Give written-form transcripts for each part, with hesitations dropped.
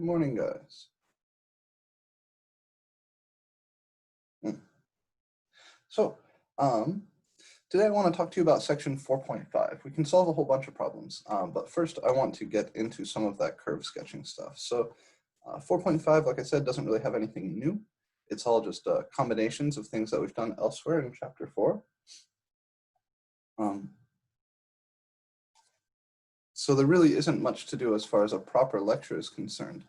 Good morning, guys. So, today I want to talk to you about section 4.5. We can solve a whole bunch of problems, but first I want to get into some of that curve sketching stuff. So 4.5, like I said, doesn't really have anything new. It's all just combinations of things that we've done elsewhere in chapter 4. So there really isn't much to do as far as a proper lecture is concerned.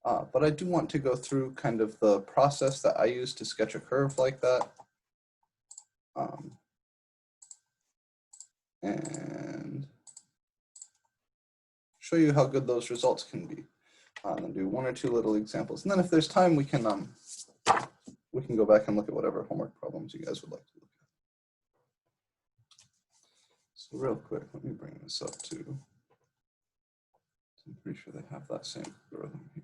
But I do want to go through kind of the process that I use to sketch a curve like that. And show you how good those results can be. And do one or two little examples. And then if there's time, we can go back and look at whatever homework problems you guys would like to look at. So real quick, let me bring this up too. I'm pretty sure they have that same algorithm here.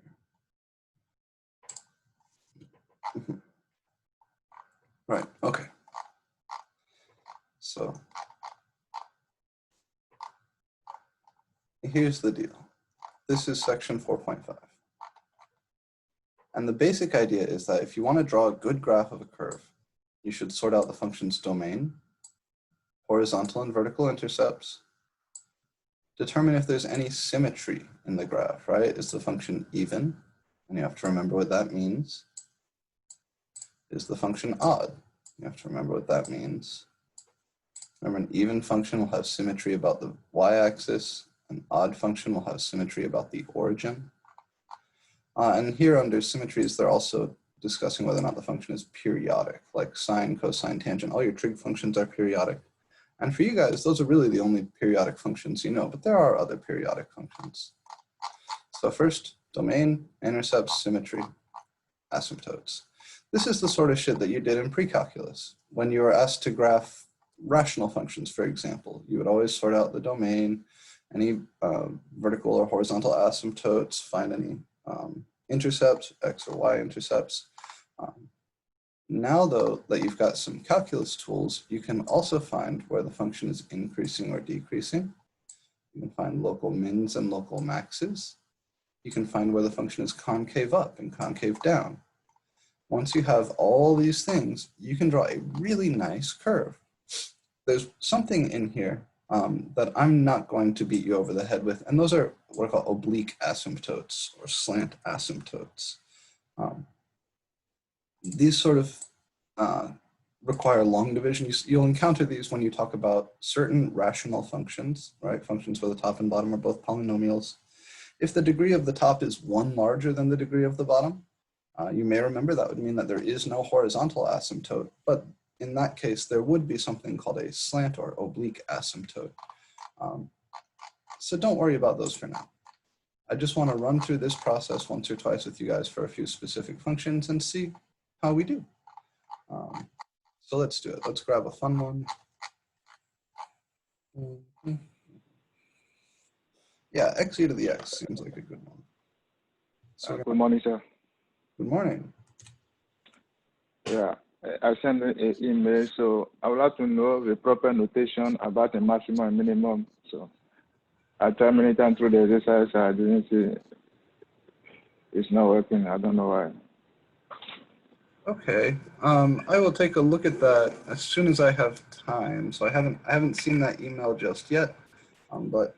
Right, okay. So here's the deal. This is section 4.5. And the basic idea is that if you want to draw a good graph of a curve, you should sort out the function's domain, horizontal and vertical intercepts, determine if there's any symmetry in the graph, right? Is the function even? And you have to remember what that means. Is the function odd? You have to remember what that means. Remember, an even function will have symmetry about the y-axis. An odd function will have symmetry about the origin. And here under symmetries, they're also discussing whether or not the function is periodic, like sine, cosine, tangent. All your trig functions are periodic. And for you guys, those are really the only periodic functions you know, but there are other periodic functions. So first, domain, intercepts, symmetry, asymptotes. This is the sort of shit that you did in pre-calculus. When you were asked to graph rational functions, for example, you would always sort out the domain, any vertical or horizontal asymptotes, find any intercepts, x or y intercepts. Now though that you've got some calculus tools, you can also find where the function is increasing or decreasing. You can find local mins and local maxes. You can find where the function is concave up and concave down. Once you have all these things, you can draw a really nice curve. There's something in here that I'm not going to beat you over the head with, and those are what are called oblique asymptotes or slant asymptotes. These sort of require long division. You'll encounter these when you talk about certain rational functions, right? Functions where the top and bottom are both polynomials. If the degree of the top is 1 larger than the degree of the bottom, you may remember that would mean that there is no horizontal asymptote, but in that case, there would be something called a slant or oblique asymptote. So don't worry about those for now. I just want to run through this process once or twice with you guys for a few specific functions and see how we do. So let's do it. Let's grab a fun one. Yeah, x e to the x seems like a good one. So Good morning, sir. Good morning. Yeah, I sent an email, so I would like to know the proper notation about the maximum and minimum. So I tried many times through the exercise, I didn't see it's not working. I don't know why. Okay, I will take a look at that as soon as I have time. So I haven't seen that email just yet, but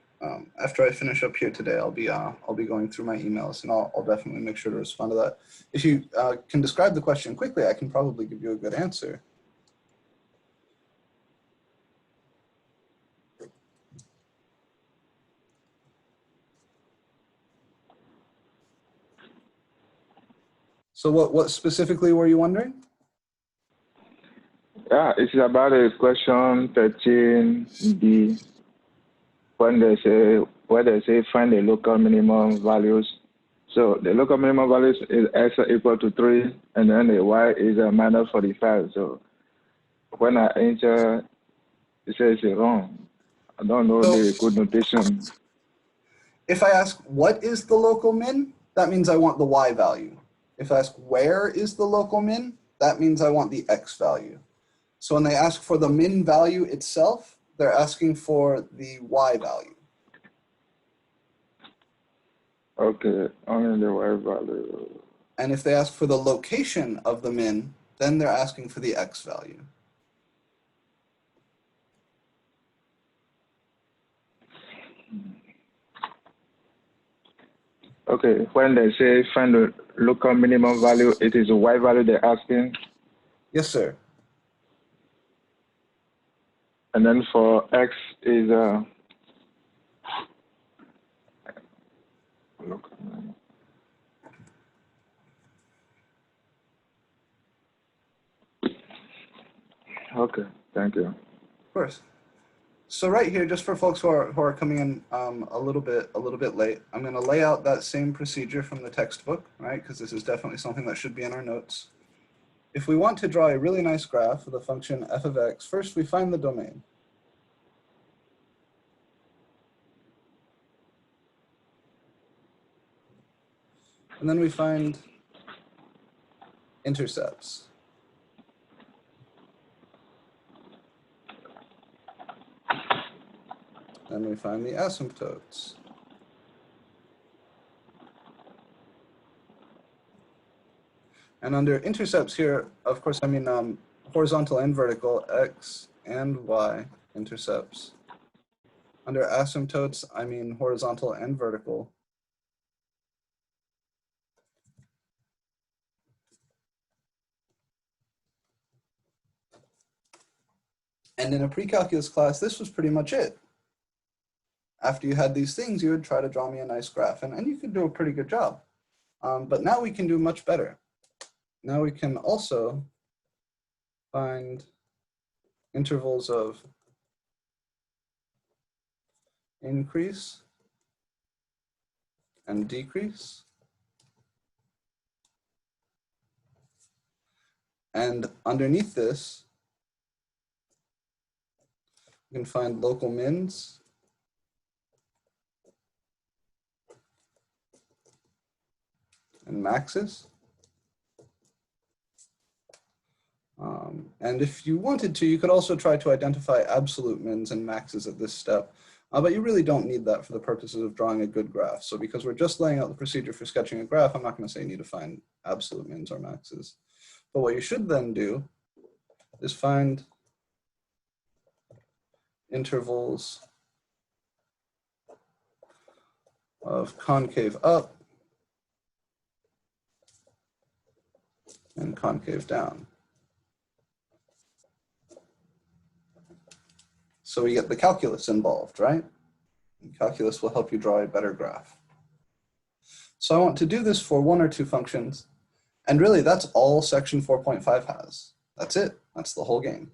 after I finish up here today, I'll be going through my emails, and I'll definitely make sure to respond to that. If you can describe the question quickly, I can probably give you a good answer. So what specifically were you wondering? Yeah, it's about a question 13b, when they say find the local minimum values. So the local minimum values is x equal to 3, and then the y is minus 45. So when I enter, it says it's wrong. I don't know the good notation. If I ask what is the local min, that means I want the y value. If I ask where is the local min, that means I want the x value. So when they ask for the min value itself, they're asking for the y value. Okay, only the y value. And if they ask for the location of the min, then they're asking for the x value. Okay, when they say find the local minimum value, it is the y value they're asking. Yes, sir. And then for x is local. Okay, thank you. Of course. So right here, just for folks who are coming in a little bit late, I'm going to lay out that same procedure from the textbook, right? Because this is definitely something that should be in our notes. If we want to draw a really nice graph of the function f of x, first we find the domain. And then we find intercepts. Then we find the asymptotes. And under intercepts here, of course, I mean horizontal and vertical, x and y intercepts. Under asymptotes, I mean horizontal and vertical. And in a pre-calculus class, this was pretty much it. After you had these things, you would try to draw me a nice graph, and you could do a pretty good job. But now we can do much better. Now we can also find intervals of increase and decrease. And underneath this, you can find local mins and maxes. And if you wanted to, you could also try to identify absolute mins and maxes at this step. But you really don't need that for the purposes of drawing a good graph. So because we're just laying out the procedure for sketching a graph, I'm not going to say you need to find absolute mins or maxes. But what you should then do is find intervals of concave up and concave down. So we get the calculus involved, right? And calculus will help you draw a better graph. So I want to do this for one or two functions. And really, that's all section 4.5 has. That's it. That's the whole game.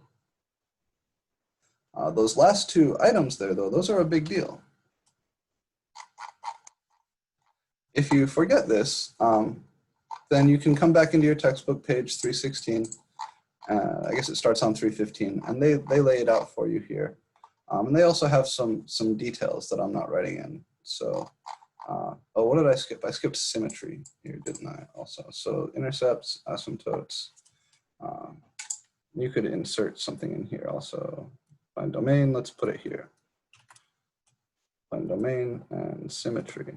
Those last two items there, though, those are a big deal. If you forget this, then you can come back into your textbook, page 316. I guess it starts on 315, and they lay it out for you here. And they also have some details that I'm not writing in. So, oh, what did I skip? I skipped symmetry here, didn't I, also? So intercepts, asymptotes. You could insert something in here also. Find domain, let's put it here. Find domain and symmetry.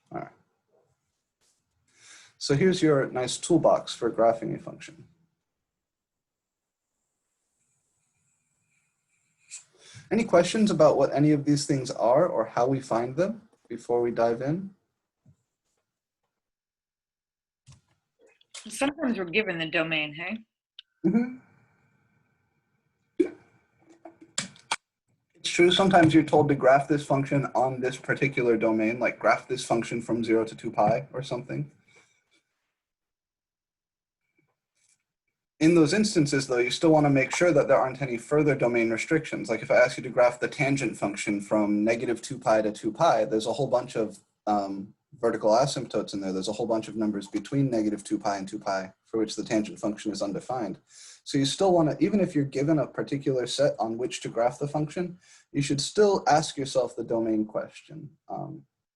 All right. So here's your nice toolbox for graphing a function. Any questions about what any of these things are or how we find them before we dive in? Sometimes we're given the domain, hey? Mm-hmm. It's true, sometimes you're told to graph this function on this particular domain, like graph this function from 0 to 2 pi or something. In those instances, though, you still want to make sure that there aren't any further domain restrictions. Like if I ask you to graph the tangent function from negative 2 pi to 2 pi, there's a whole bunch of vertical asymptotes in there. There's a whole bunch of numbers between negative 2 pi and 2 pi for which the tangent function is undefined. So you still want to, even if you're given a particular set on which to graph the function, you should still ask yourself the domain question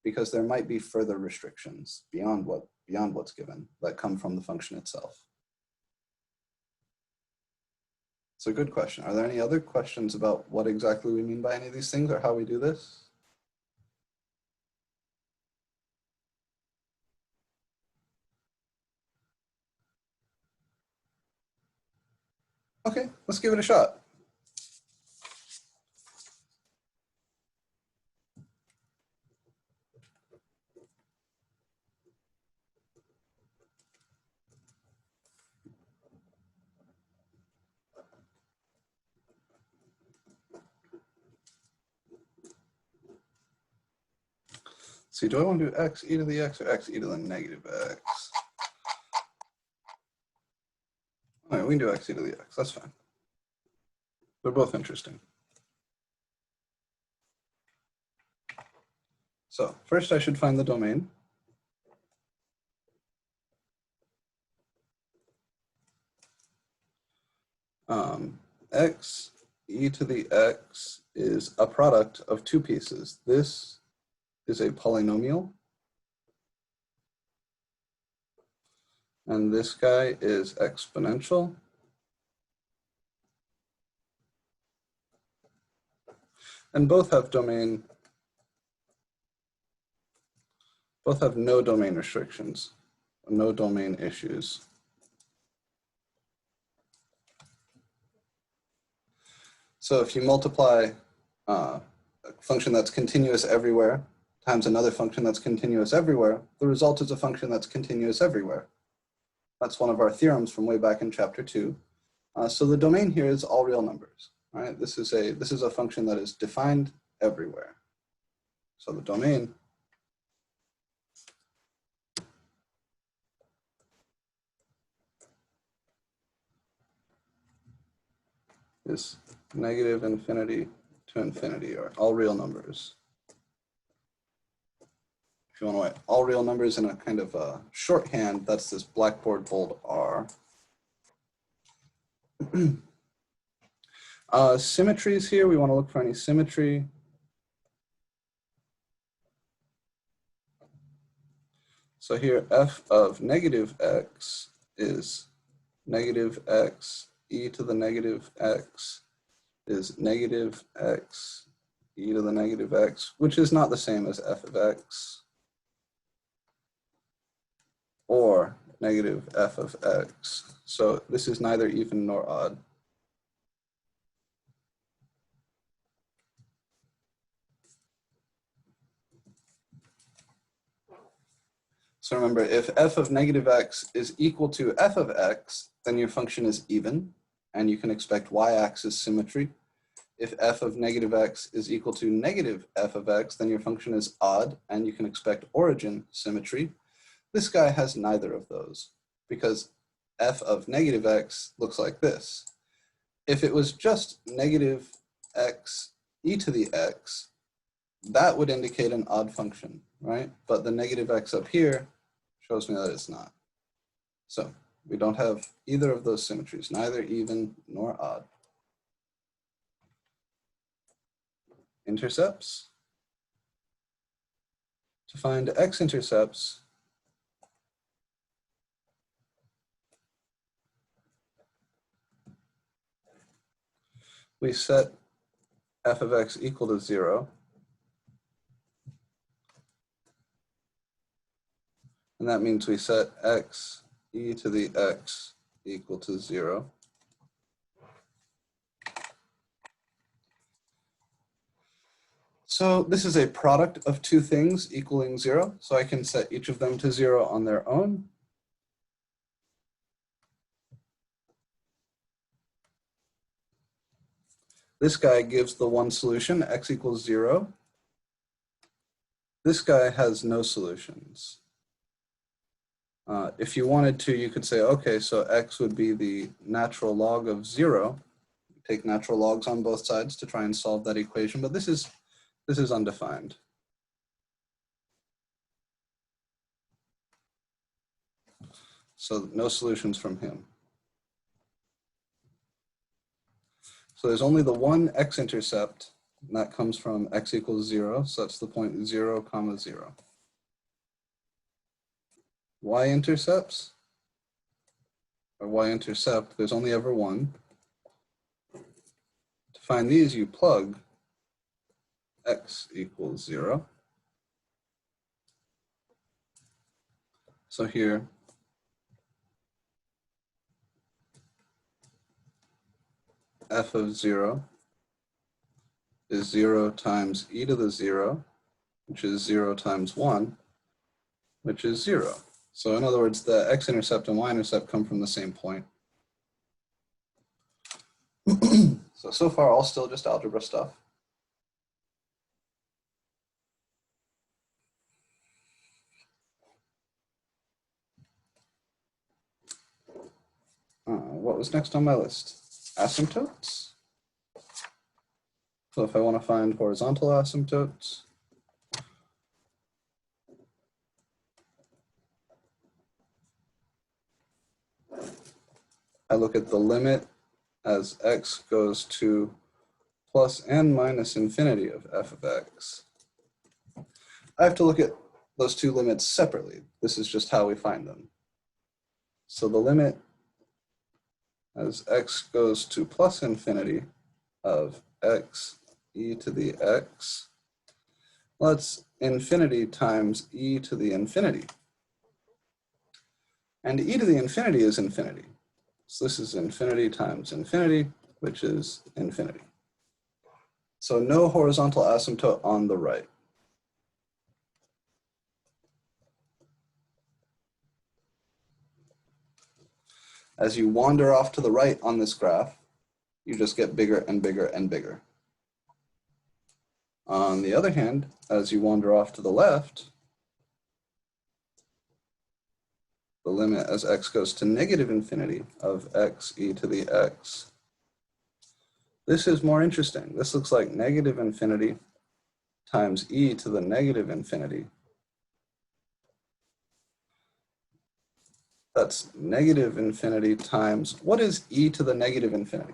because there might be further restrictions beyond what's given that come from the function itself. It's a good question. Are there any other questions about what exactly we mean by any of these things or how we do this? Okay, let's give it a shot. See, do I want to do x e to the x or x e to the negative x? All right, we can do x e to the x, that's fine. They're both interesting. So first I should find the domain. X e to the x is a product of two pieces. This is a polynomial, and this guy is exponential. And both have domain, both have no domain restrictions, no domain issues. So if you multiply a function that's continuous everywhere times another function that's continuous everywhere, the result is a function that's continuous everywhere. That's one of our theorems from way back in chapter 2. So the domain here is all real numbers, right? This is a function that is defined everywhere. So the domain is negative infinity to infinity, or all real numbers. If you want to write all real numbers in a kind of shorthand, that's this Blackboard bold R. Symmetries here, we want to look for any symmetry. So here, f of negative x is negative x e to the negative x is negative x e to the negative x, which is not the same as f of x or negative f of x. So this is neither even nor odd. So remember, if f of negative x is equal to f of x, then your function is even, and you can expect y-axis symmetry. If f of negative x is equal to negative f of x, then your function is odd, and you can expect origin symmetry. This guy has neither of those, because f of negative x looks like this. If it was just negative x e to the x, that would indicate an odd function, right? But the negative x up here shows me that it's not. So we don't have either of those symmetries, neither even nor odd. Intercepts. To find x-intercepts, we set f of x equal to 0. And that means we set x e to the x equal to 0. So this is a product of two things equaling 0. So I can set each of them to 0 on their own. This guy gives the one solution, x equals 0. This guy has no solutions. If you wanted to, you could say, okay, so x would be the natural log of 0. Take natural logs on both sides to try and solve that equation, but this is undefined. So no solutions from him. So there's only the one x-intercept, and that comes from x equals 0, so that's the point 0, 0. Y-intercepts, or y-intercept, there's only ever one. find these, you plug x equals 0. So here, f of 0 is 0 times e to the 0, which is 0 times 1, which is 0. So in other words, the x-intercept and y-intercept come from the same point. So far, all still just algebra stuff. What was next on my list? Asymptotes. So if I want to find horizontal asymptotes, I look at the limit as x goes to plus and minus infinity of f of x. I have to look at those two limits separately. This is just how we find them. So the limit as x goes to plus infinity of x e to the x, well, that's infinity times e to the infinity. And e to the infinity is infinity. So this is infinity times infinity, which is infinity. So no horizontal asymptote on the right. As you wander off to the right on this graph, you just get bigger and bigger and bigger. On the other hand, as you wander off to the left, the limit as x goes to negative infinity of x e to the x. This is more interesting. This looks like negative infinity times e to the negative infinity. That's negative infinity times, what is e to the negative infinity?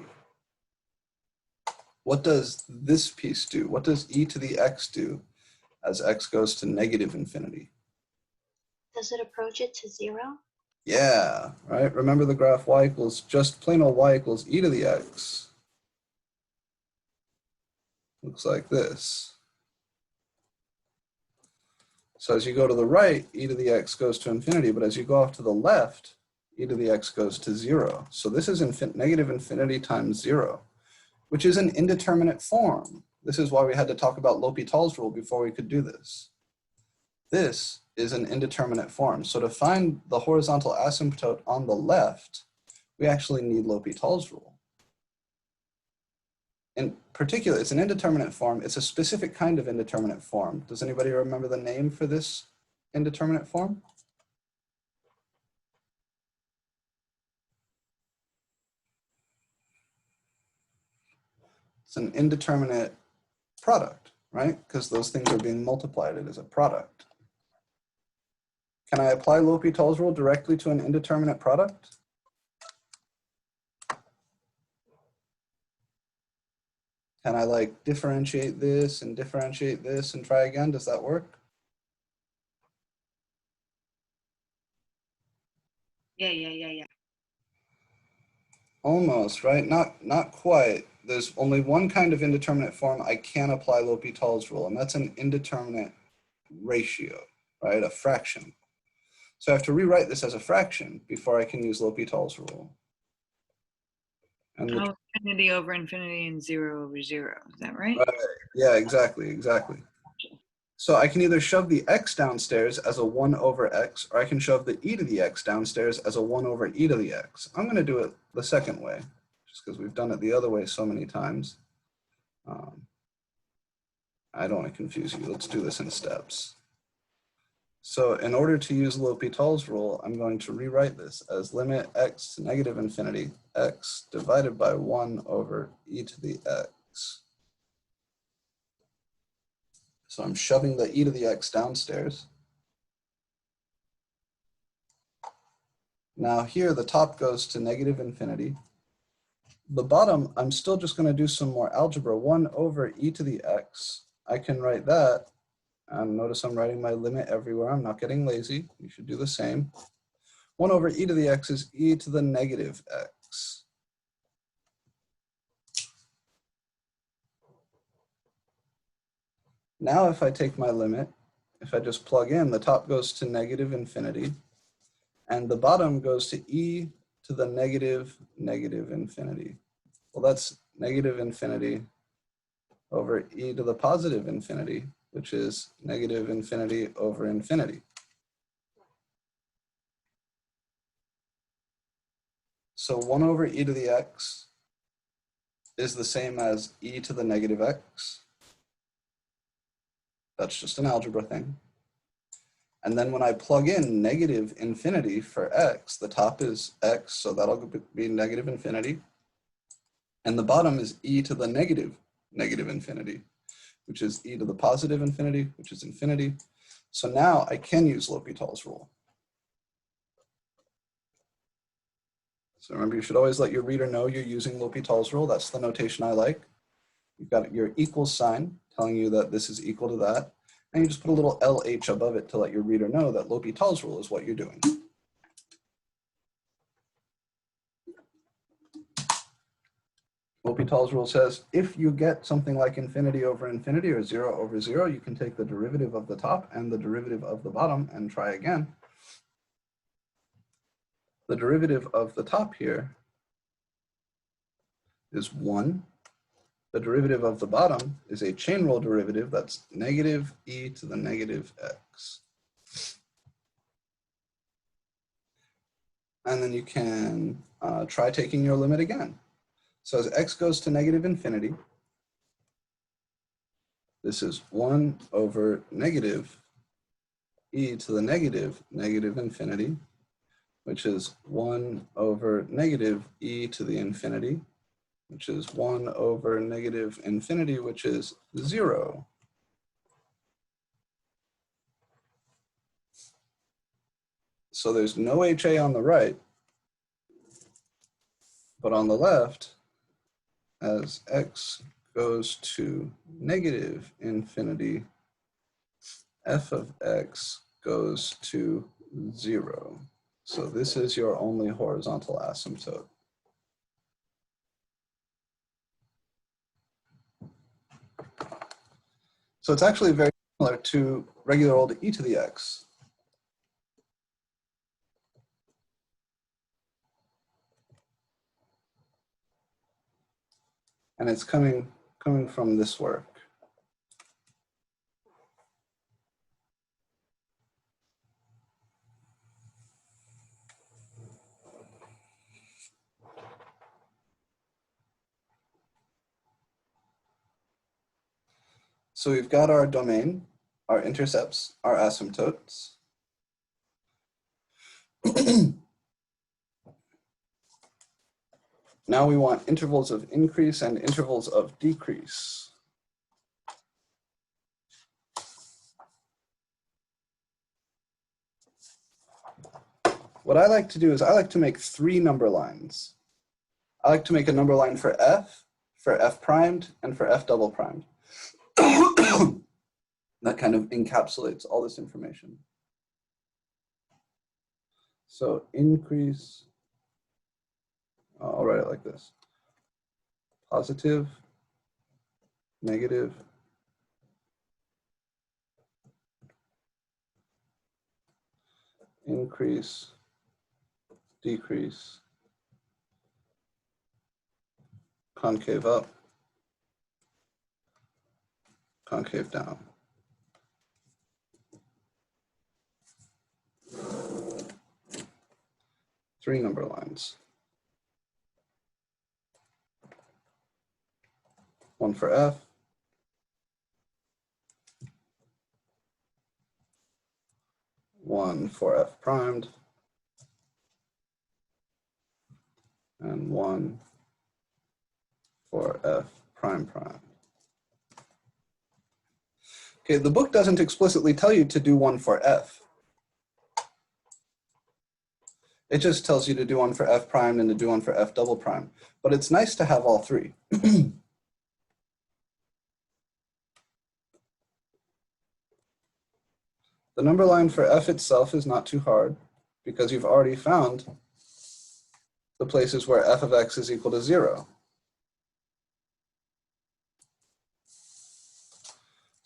What does this piece do? What does e to the x do as x goes to negative infinity? Does it approach it to 0? Yeah, right? Remember the graph y equals just plain old y equals e to the x. Looks like this. So as you go to the right, e to the x goes to infinity, but as you go off to the left, e to the x goes to 0. So this is negative infinity times 0, which is an indeterminate form. This is why we had to talk about L'Hopital's rule before we could do this. This is an indeterminate form. So to find the horizontal asymptote on the left, we actually need L'Hopital's rule. In particular, it's an indeterminate form. It's a specific kind of indeterminate form. Does anybody remember the name for this indeterminate form? It's an indeterminate product, right? Because those things are being multiplied. It is a product. Can I apply L'Hopital's rule directly to an indeterminate product? Can I like differentiate this and try again? Does that work? Yeah. Almost, right? Not quite. There's only one kind of indeterminate form I can apply L'Hopital's rule, and that's an indeterminate ratio, right? A fraction. So I have to rewrite this as a fraction before I can use L'Hopital's rule. And Oh, infinity over infinity and 0 over 0. Is that right? right. Yeah, exactly. So I can either shove the x downstairs as a 1 over x, or I can shove the e to the x downstairs as a 1 over e to the x. I'm going to do it the second way, just because we've done it the other way so many times. I don't want to confuse you. Let's do this in steps. So in order to use L'Hopital's rule, I'm going to rewrite this as limit x to negative infinity, x divided by 1 over e to the x. So I'm shoving the e to the x downstairs. Now here, the top goes to negative infinity. The bottom, I'm still just going to do some more algebra. 1 over e to the x. I can write that. And notice I'm writing my limit everywhere. I'm not getting lazy. You should do the same. 1 over e to the x is e to the negative x. Now if I take my limit, if I just plug in, the top goes to negative infinity, and the bottom goes to e to the negative infinity. Well, that's negative infinity over e to the positive infinity, which is negative infinity over infinity. So 1 over e to the x is the same as e to the negative x. That's just an algebra thing. And then when I plug in negative infinity for x, the top is x, so that'll be negative infinity. And the bottom is e to the negative infinity, which is e to the positive infinity, which is infinity. So now I can use L'Hopital's rule. So remember, you should always let your reader know you're using L'Hopital's rule. That's the notation I like. You've got your equals sign telling you that this is equal to that. And you just put a little LH above it to let your reader know that L'Hopital's rule is what you're doing. L'Hopital's rule says, if you get something like infinity over infinity or 0 over 0, you can take the derivative of the top and the derivative of the bottom and try again. The derivative of the top here is 1. The derivative of the bottom is a chain rule derivative that's negative e to the negative x. And then you can try taking your limit again. So as x goes to negative infinity, this is 1 over negative e to the negative infinity, which is 1 over negative e to the infinity, which is 1 over negative infinity, which is 0. So there's no HA on the right, but on the left, as x goes to negative infinity, f of x goes to 0. So this is your only horizontal asymptote. So it's actually very similar to regular old e to the x. And it's coming from this work. So we've got our domain, our intercepts, our asymptotes. Now we want intervals of increase and intervals of decrease. What I like to do is I like to make 3 number lines. I like to make a number line for f primed, and for f double primed. That kind of encapsulates all this information. So increase, I'll write it like this. Positive, negative, increase, decrease, concave up, concave down. Three number lines. One for f, one for f primed, and one for f prime prime. Okay, the book doesn't explicitly tell you to do one for f. It just tells you to do one for f prime and to do one for f double prime. But it's nice to have all 3. The number line for f itself is not too hard because you've already found the places where f of x is equal to 0.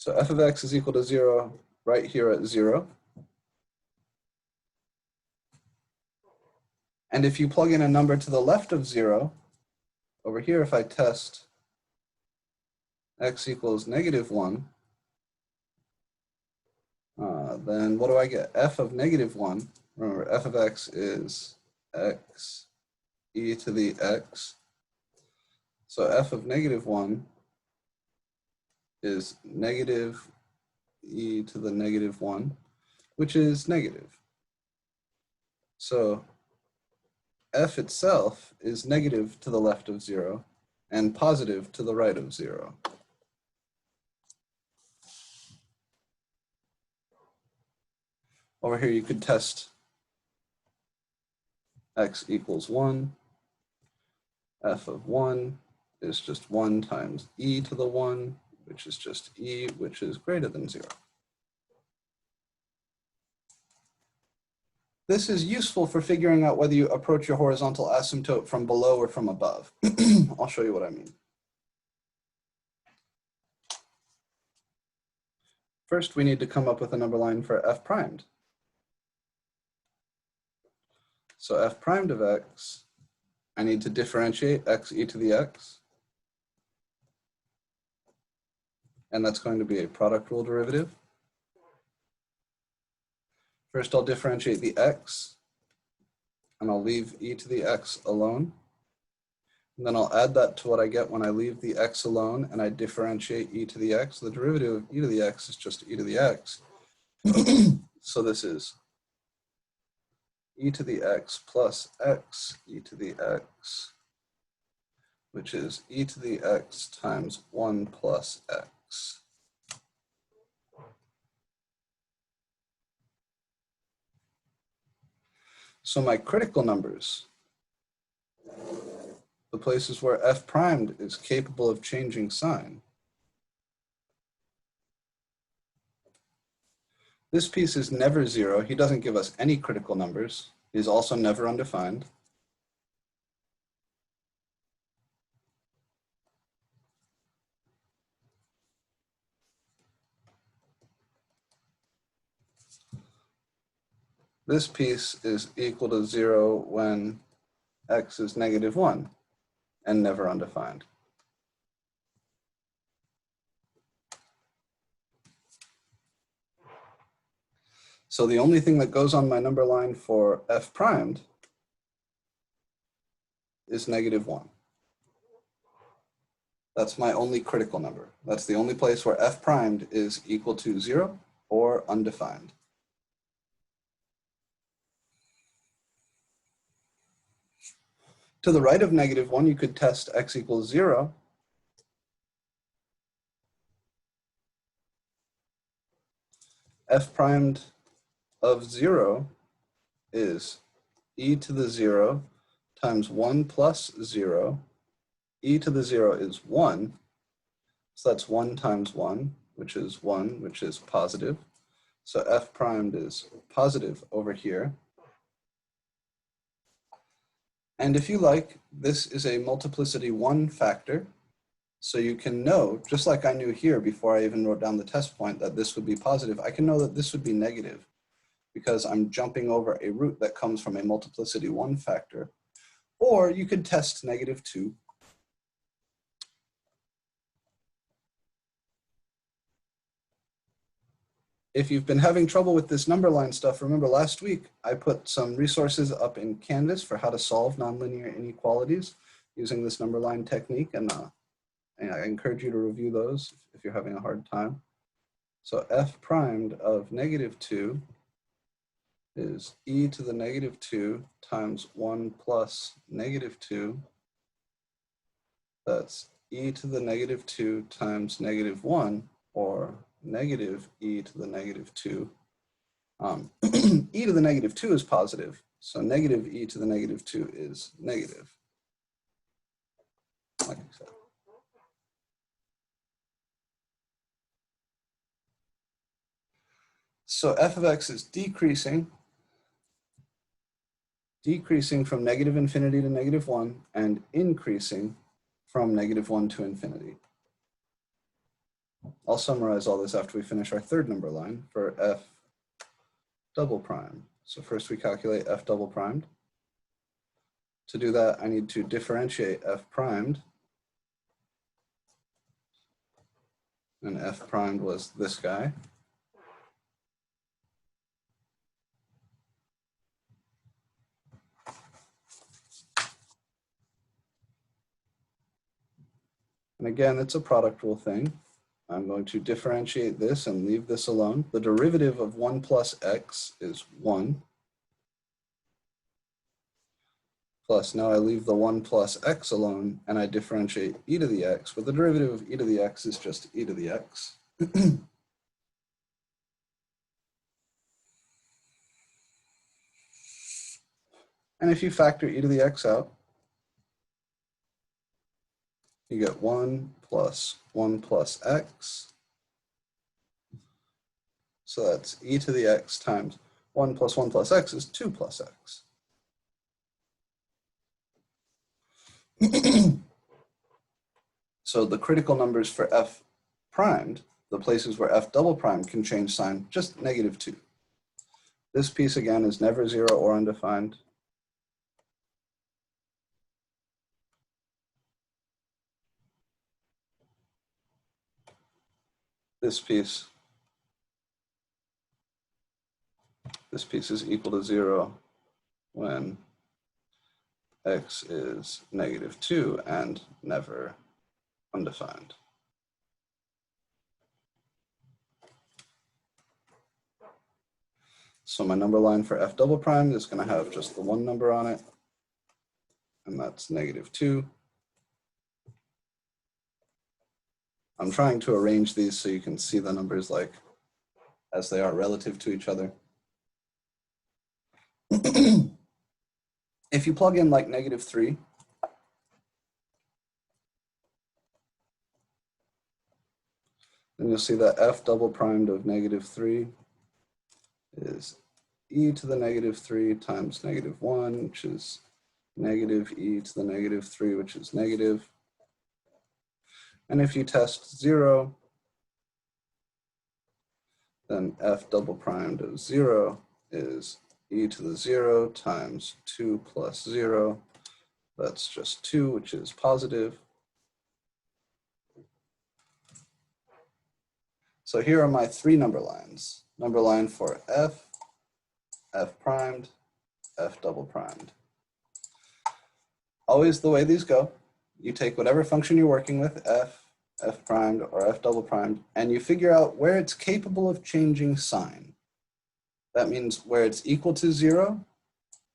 So f of x is equal to 0 right here at 0. And if you plug in a number to the left of 0, over here if I test x equals -1, then what do I get? F of -1, remember f of x is x e to the x. So f of -1 is negative e to the -1, which is negative. So f itself is negative to the left of 0 and positive to the right of 0. Over here you could test x equals 1. F of 1 is just 1 times e to the 1, which is just e, which is greater than 0. This is useful for figuring out whether you approach your horizontal asymptote from below or from above. I'll show you what I mean. First, we need to come up with a number line for f primed. So f primed of x, I need to differentiate x e to the x. And that's going to be a product rule derivative. First, I'll differentiate the x, and I'll leave e to the x alone. And then I'll add that to what I get when I leave the x alone and I differentiate e to the x. The derivative of e to the x is just e to the x. So this is e to the x plus x e to the x, which is e to the x times 1 plus x. So my critical numbers, the places where f primed is capable of changing sign. This piece is never 0. He doesn't give us any critical numbers. He's also never undefined. This piece is equal to 0 when x is -1 and never undefined. So the only thing that goes on my number line for f primed is -1. That's my only critical number. That's the only place where f primed is equal to 0 or undefined. To the right of -1, you could test x equals 0. F primed of 0 is e to the 0 times 1 plus 0. E to the 0 is 1. So that's 1 times 1, which is 1, which is positive. So f primed is positive over here. And if you like, this is a multiplicity 1 factor. So you can know, just like I knew here before I even wrote down the test point, that this would be positive, I can know that this would be negative because I'm jumping over a root that comes from a multiplicity 1 factor. Or you could test -2. If you've been having trouble with this number line stuff, remember last week I put some resources up in Canvas for how to solve nonlinear inequalities using this number line technique, and I encourage you to review those if you're having a hard time. So f primed of -2 is e to the -2 times 1 plus -2. That's e to the -2 times -1, or negative e to the -2. E to the -2 is positive, so negative e to the -2 is negative. Like I said. So f of x is decreasing from -∞ to -1 and increasing from -1 to infinity. I'll summarize all this after we finish our third number line for f double prime. So first we calculate f double primed. To do that, I need to differentiate f primed. And f primed was this guy. And again, it's a product rule thing. I'm going to differentiate this and leave this alone. The derivative of 1 plus x is 1. Plus, now I leave the 1 plus x alone, and I differentiate e to the x, but the derivative of e to the x is just e to the x. And if you factor e to the x out, you get 1 plus x. So that's e to the x times 1 plus x is 2 plus x. So the critical numbers for f primed, the places where f double prime can change sign, just -2. This piece again is never 0 or undefined. This piece is equal to 0 when x is -2 and never undefined. So my number line for f double prime is going to have just the one number on it, and that's -2. I'm trying to arrange these so you can see the numbers like as they are relative to each other. If you plug in like -3, then you'll see that f double primed of -3 is e to the -3 times -1, which is -e to the -3, which is negative. And if you test 0, then f double primed of 0 is e to the 0 times 2 plus 0. That's just 2, which is positive. So here are my three number lines. Number line for f, f primed, f double primed. Always the way these go, you take whatever function you're working with, f, f primed, or f double primed, and you figure out where it's capable of changing sign. That means where it's equal to 0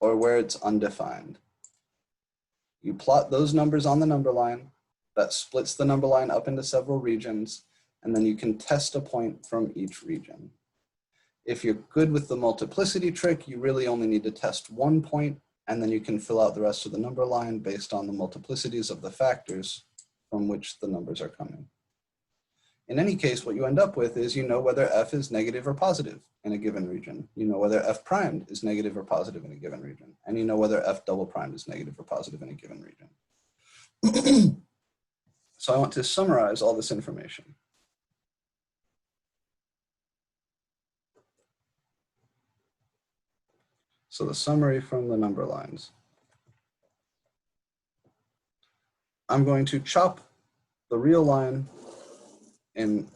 or where it's undefined. You plot those numbers on the number line. That splits the number line up into several regions, and then you can test a point from each region. If you're good with the multiplicity trick, you really only need to test one point, and then you can fill out the rest of the number line based on the multiplicities of the factors from which the numbers are coming. In any case, what you end up with is you know whether f is negative or positive in a given region. You know whether f primed is negative or positive in a given region. And you know whether f double primed is negative or positive in a given region. So I want to summarize all this information. So the summary from the number lines. I'm going to chop the real line in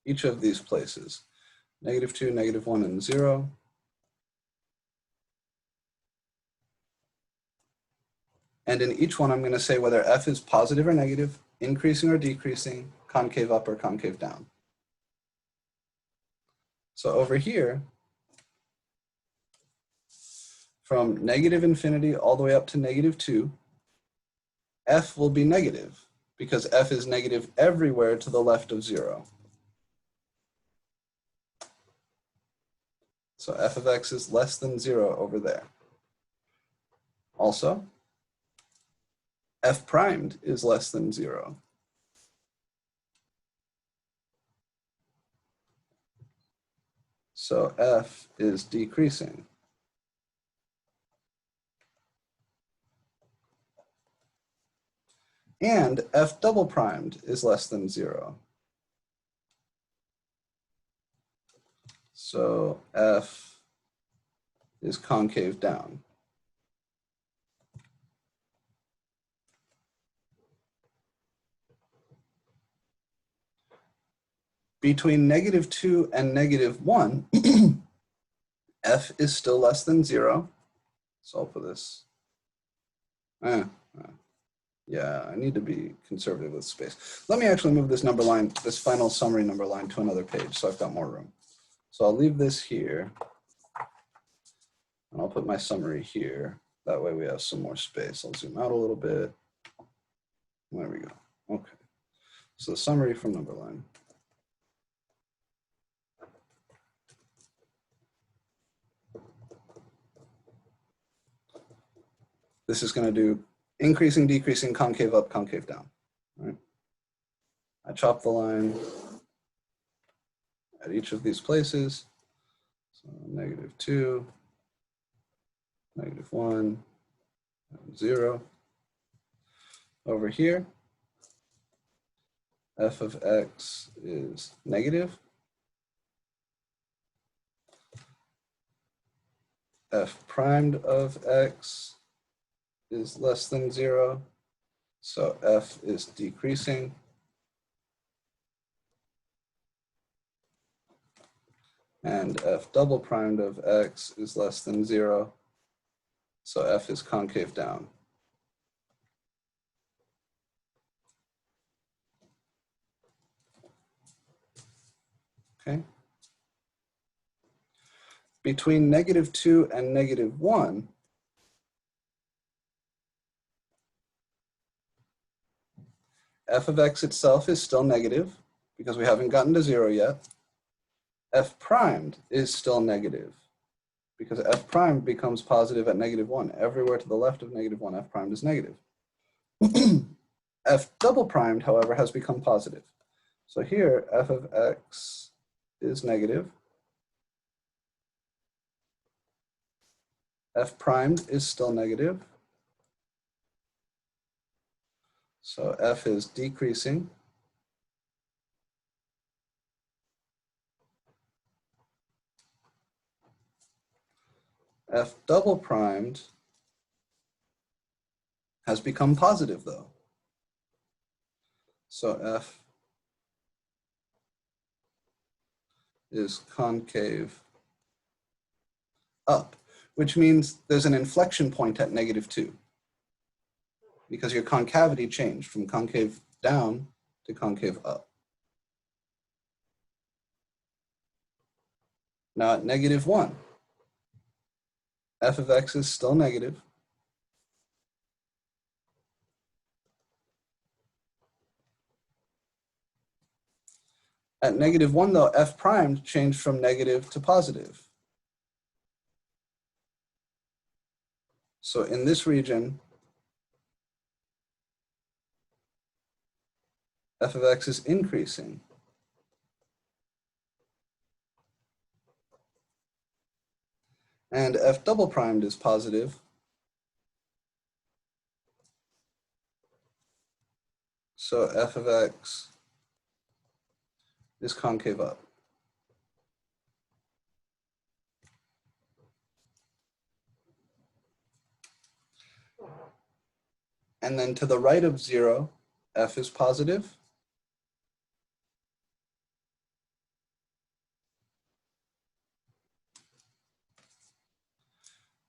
each of these places, -2, -1, and 0. And in each one, I'm going to say whether f is positive or negative, increasing or decreasing, concave up or concave down. So over here, from -∞ all the way up to -2, f will be negative because f is negative everywhere to the left of 0. So f of x is less than 0 over there. Also, f primed is less than 0. So f is decreasing. And f double primed is less than 0. So F is concave down. Between -2 and -1, F is still less than 0. So I'll put this. Yeah, I need to be conservative with space. Let me actually move this number line, this final summary number line, to another page so I've got more room. So I'll leave this here. And I'll put my summary here. That way we have some more space. I'll zoom out a little bit. There we go. Okay. So the summary from number line. This is going to do increasing, decreasing, concave up, concave down. All right. I chop the line at each of these places. So -2, -1, 0. Over here, f of x is negative. F primed of x is less than 0. So f is decreasing. And f double primed of x is less than 0. So f is concave down. Okay. Between -2 and -1, f of x itself is still negative because we haven't gotten to 0 yet. F primed is still negative because f primed becomes positive at -1. Everywhere to the left of -1, f primed is negative. F double primed, however, has become positive. So here, f of x is negative. F primed is still negative. So f is decreasing. F double primed has become positive though. So f is concave up, which means there's an inflection point at -2 because your concavity changed from concave down to concave up. Now at -1, f of x is still negative. At -1 though, f primed changed from negative to positive. So in this region, f of x is increasing. And f double primed is positive. So f of x is concave up. And then to the right of 0, f is positive.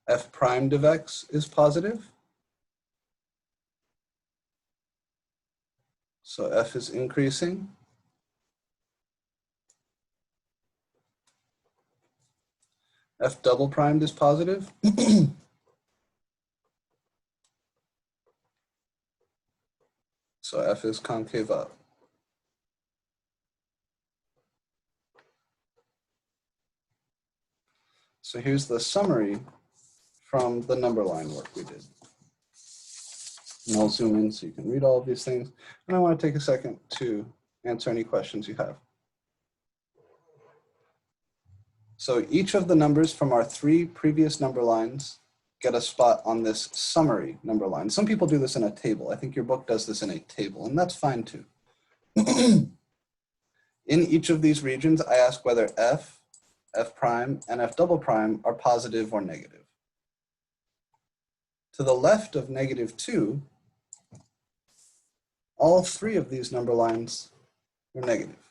F primed of x is positive. So f is increasing. F double primed is positive. So f is concave up. So here's the summary from the number line work we did. And I'll zoom in so you can read all of these things. And I want to take a second to answer any questions you have. So each of the numbers from our 3 previous number lines get a spot on this summary number line. Some people do this in a table. I think your book does this in a table, and that's fine too. In each of these regions, I ask whether f f prime, and f double prime are positive or negative. To the left of -2, all three of these number lines are negative.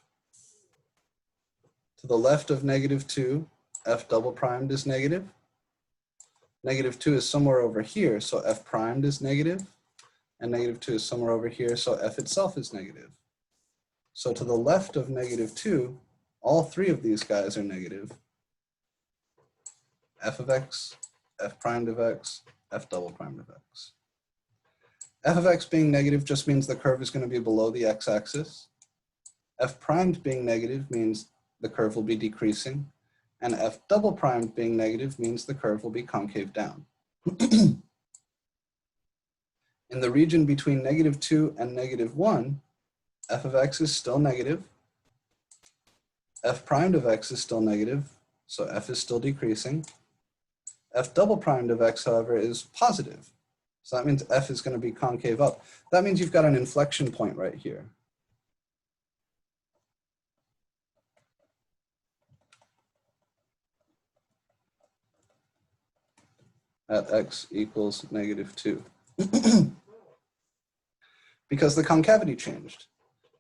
To the left of -2, f double primed is negative. -2 is somewhere over here, so f primed is negative. And -2 is somewhere over here, so f itself is negative. So to the left of -2, all three of these guys are negative. F of x, f primed of x, f double primed of x. F of x being negative just means the curve is going to be below the x-axis. F primed being negative means the curve will be decreasing. And f double primed being negative means the curve will be concave down. In the region between -2 and -1, f of x is still negative. F primed of x is still negative, so f is still decreasing. F double primed of x, however, is positive. So that means f is going to be concave up. That means you've got an inflection point right here. At x equals -2. Because the concavity changed.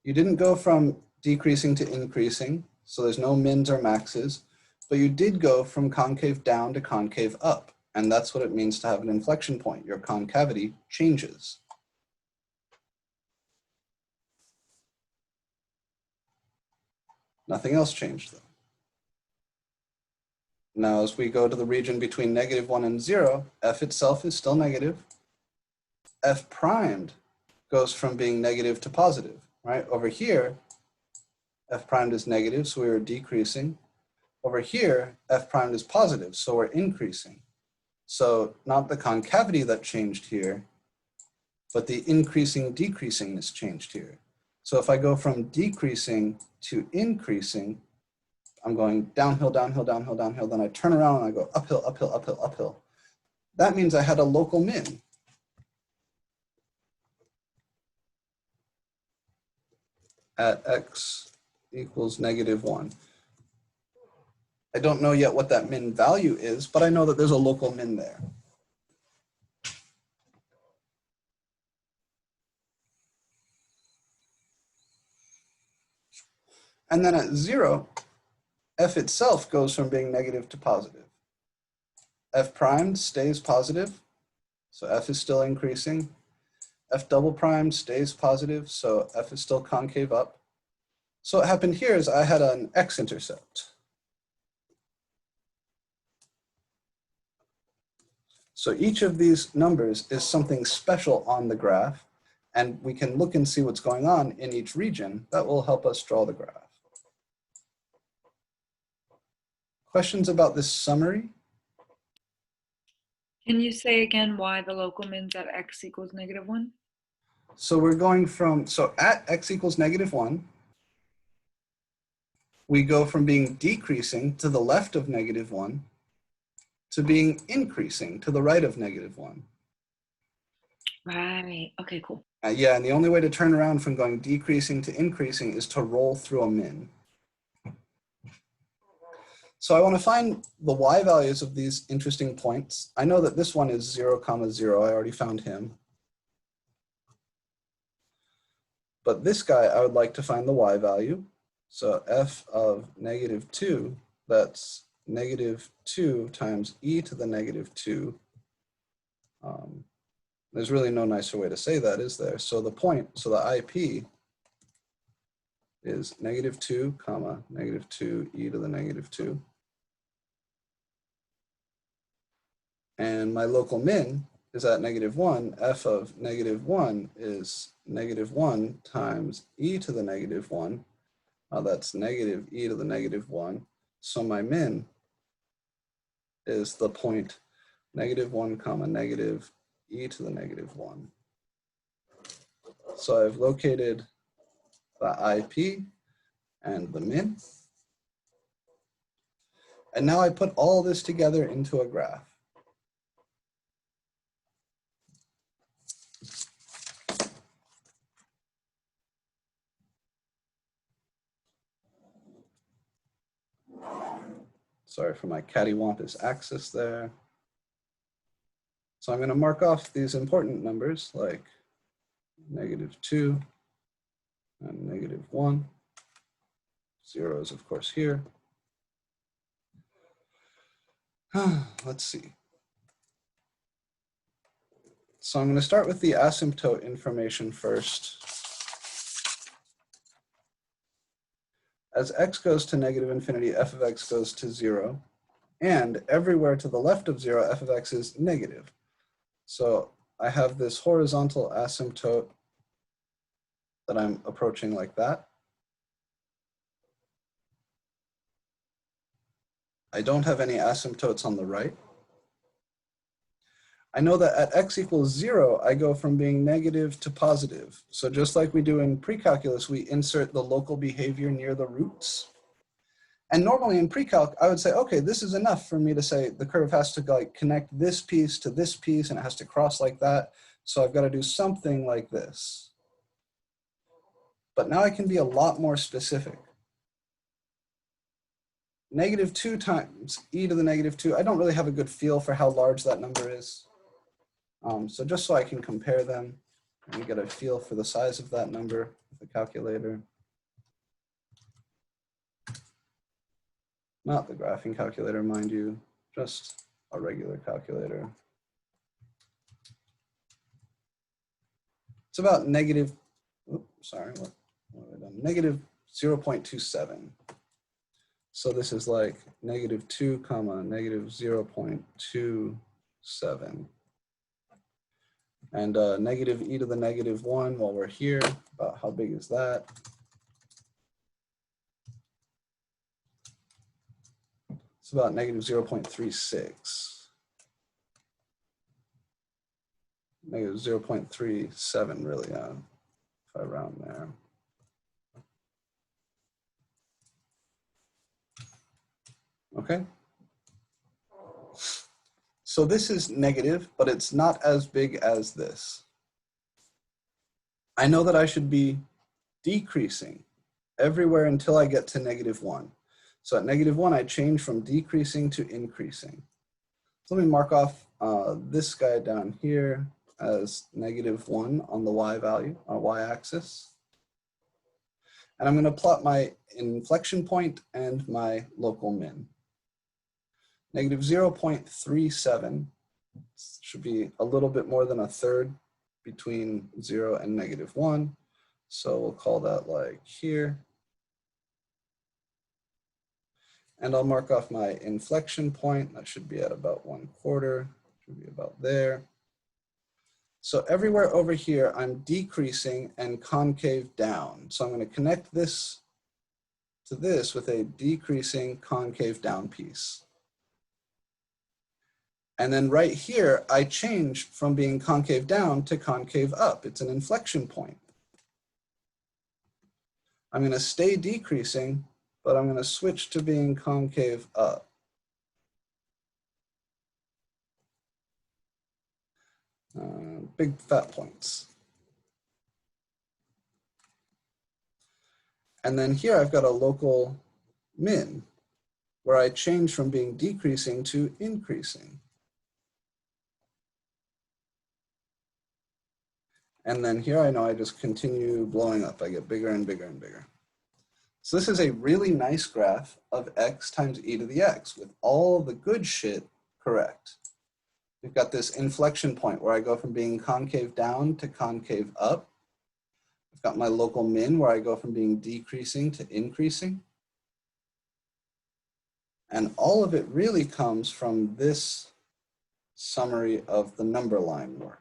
You didn't go from decreasing to increasing, so there's no mins or maxes, but you did go from concave down to concave up. And that's what it means to have an inflection point. Your concavity changes. Nothing else changed though. Now, as we go to the region between -1 and 0, f itself is still negative. F primed goes from being negative to positive, right? Over here, f primed is negative, so we are decreasing. Over here, f primed is positive, so we're increasing. So not the concavity that changed here, but the increasing decreasingness changed here. So if I go from decreasing to increasing, I'm going downhill, downhill, downhill, downhill, then I turn around and I go uphill, uphill, uphill, uphill. That means I had a local min. At x equals -1. I don't know yet what that min value is, but I know that there's a local min there. And then at 0, f itself goes from being negative to positive. F primed stays positive, so f is still increasing. F double primed stays positive, so f is still concave up. So what happened here is I had an x-intercept. So each of these numbers is something special on the graph, and we can look and see what's going on in each region. That will help us draw the graph. Questions about this summary? Can you say again why the local min's at x equals -1? So we're going from, so at x equals -1, we go from being decreasing to the left of -1 to being increasing to the right of -1. Right. Okay, cool. Yeah, and the only way to turn around from going decreasing to increasing is to roll through a min. So I want to find the y values of these interesting points. I know that this one is 0, 0. I already found him. But this guy, I would like to find the y value. So f of -2, that's -2 times e to the -2. There's really no nicer way to say that, is there? So the point, so the IP is -2, -2 e to the -2. And my local min is at -1. F of -1 is -1 times e to the -1. That's negative e to the -1. So my min is the point -1, negative e to the -1. So I've located the IP and the min. And now I put all this together into a graph. Sorry for my cattywampus axis there. So I'm going to mark off these important numbers like -2 and -1. 0 is, of course, here. Let's see. So I'm going to start with the asymptote information first. As x goes to -infinity, f of x goes to 0. And everywhere to the left of 0, f of x is negative. So I have this horizontal asymptote that I'm approaching like that. I don't have any asymptotes on the right. I know that at x equals 0, I go from being negative to positive. So just like we do in pre-calculus, we insert the local behavior near the roots. And normally in pre-calc, I would say, okay, this is enough for me to say the curve has to like connect this piece to this piece and it has to cross like that. So I've got to do something like this. But now I can be a lot more specific. -2 times e to the -2, I don't really have a good feel for how large that number is. So just so I can compare them and get a feel for the size of that number with the calculator. Not the graphing calculator, mind you, just a regular calculator. It's about negative, oops, sorry, what have I done? Negative 0.27. So this is like -2 comma -0.27. And negative e to the -1 while we're here, about how big is that? It's about -0.36. -0.37 really, if I round there. Okay. So this is negative, but it's not as big as this. I know that I should be decreasing everywhere until I get to -1. So at -1, I change from decreasing to increasing. So let me mark off this guy down here as -1 on the y value, on y-axis. And I'm going to plot my inflection point and my local min. -0.37 should be a little bit more than a third between 0 and -1. So we'll call that like here. And I'll mark off my inflection point. That should be at about 1/4, should be about there. So everywhere over here, I'm decreasing and concave down. So I'm going to connect this to this with a decreasing concave down piece. And then right here, I change from being concave down to concave up. It's an inflection point. I'm going to stay decreasing, but I'm going to switch to being concave up. Big fat points. And then here I've got a local min where I change from being decreasing to increasing. And then here I know I just continue blowing up. I get bigger and bigger and bigger. So this is a really nice graph of x times e to the x with all the good shit correct. We've got this inflection point where I go from being concave down to concave up. I've got my local min where I go from being decreasing to increasing. And all of it really comes from this summary of the number line work.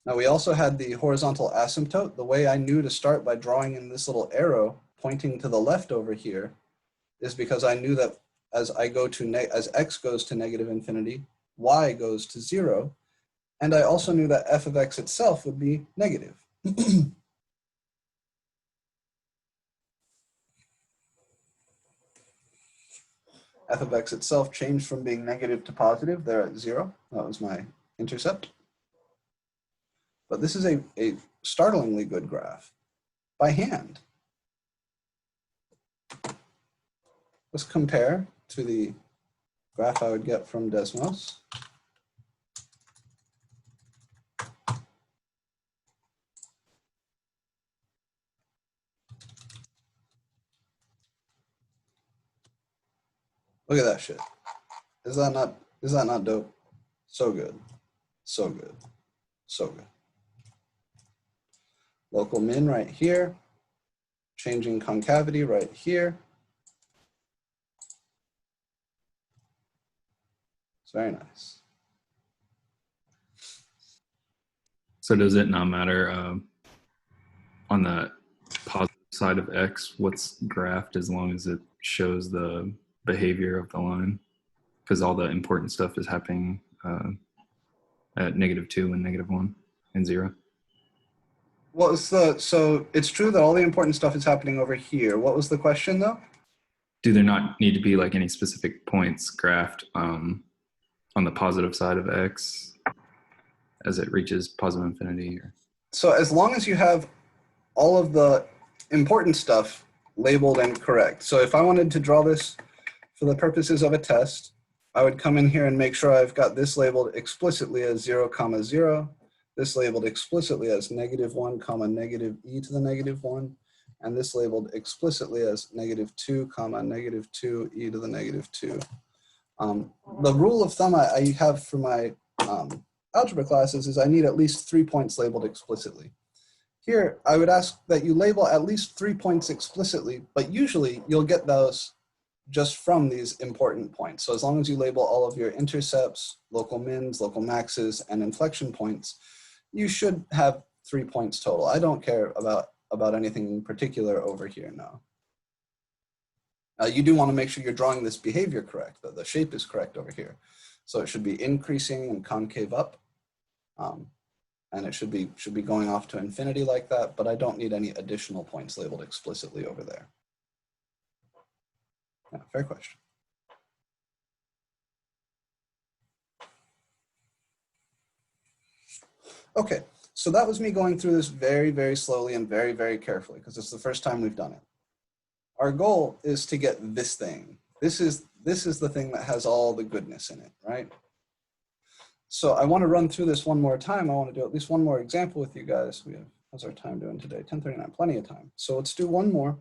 Now we also had the horizontal asymptote. The way I knew to start by drawing in this little arrow pointing to the left over here is because I knew that as x goes to -infinity, y goes to 0. And I also knew that f of x itself would be negative. F of x itself changed from being negative to positive there at 0. That was my intercept. But this is a startlingly good graph by hand. Let's compare to the graph I would get from Desmos. Look at that shit. Is that not dope? So good. So good. So good. Local min right here. Changing concavity right here. It's very nice. So does it not matter on the positive side of X what's graphed as long as it shows the behavior of the line? Because all the important stuff is happening at -2 and -1 and 0. What was so it's true that all the important stuff is happening over here. What was the question though? Do there not need to be like any specific points graphed on the positive side of X as it reaches positive infinity? Or? So as long as you have all of the important stuff labeled and correct. So if I wanted to draw this for the purposes of a test, I would come in here and make sure I've got this labeled explicitly as 0, 0, this labeled explicitly as -1, -e to the -1, and this labeled explicitly as -2, -2, e to the -2. The rule of thumb I have for my algebra classes is I need at least 3 points labeled explicitly. Here, I would ask that you label at least 3 points explicitly, but usually you'll get those just from these important points. So as long as you label all of your intercepts, local mins, local maxes, and inflection points, you should have 3 points total. I don't care about anything in particular over here now. You do want to make sure you're drawing this behavior correct, that the shape is correct over here. So it should be increasing and concave up. And it should be going off to infinity like that, but I don't need any additional points labeled explicitly over there. Yeah, fair question. Okay, so that was me going through this very, very slowly and very, very carefully because it's the first time we've done it. Our goal is to get this thing. This is the thing that has all the goodness in it, right? So I want to run through this one more time. I want to do at least one more example with you guys. How's our time doing today? 10:39, plenty of time. So let's do one more.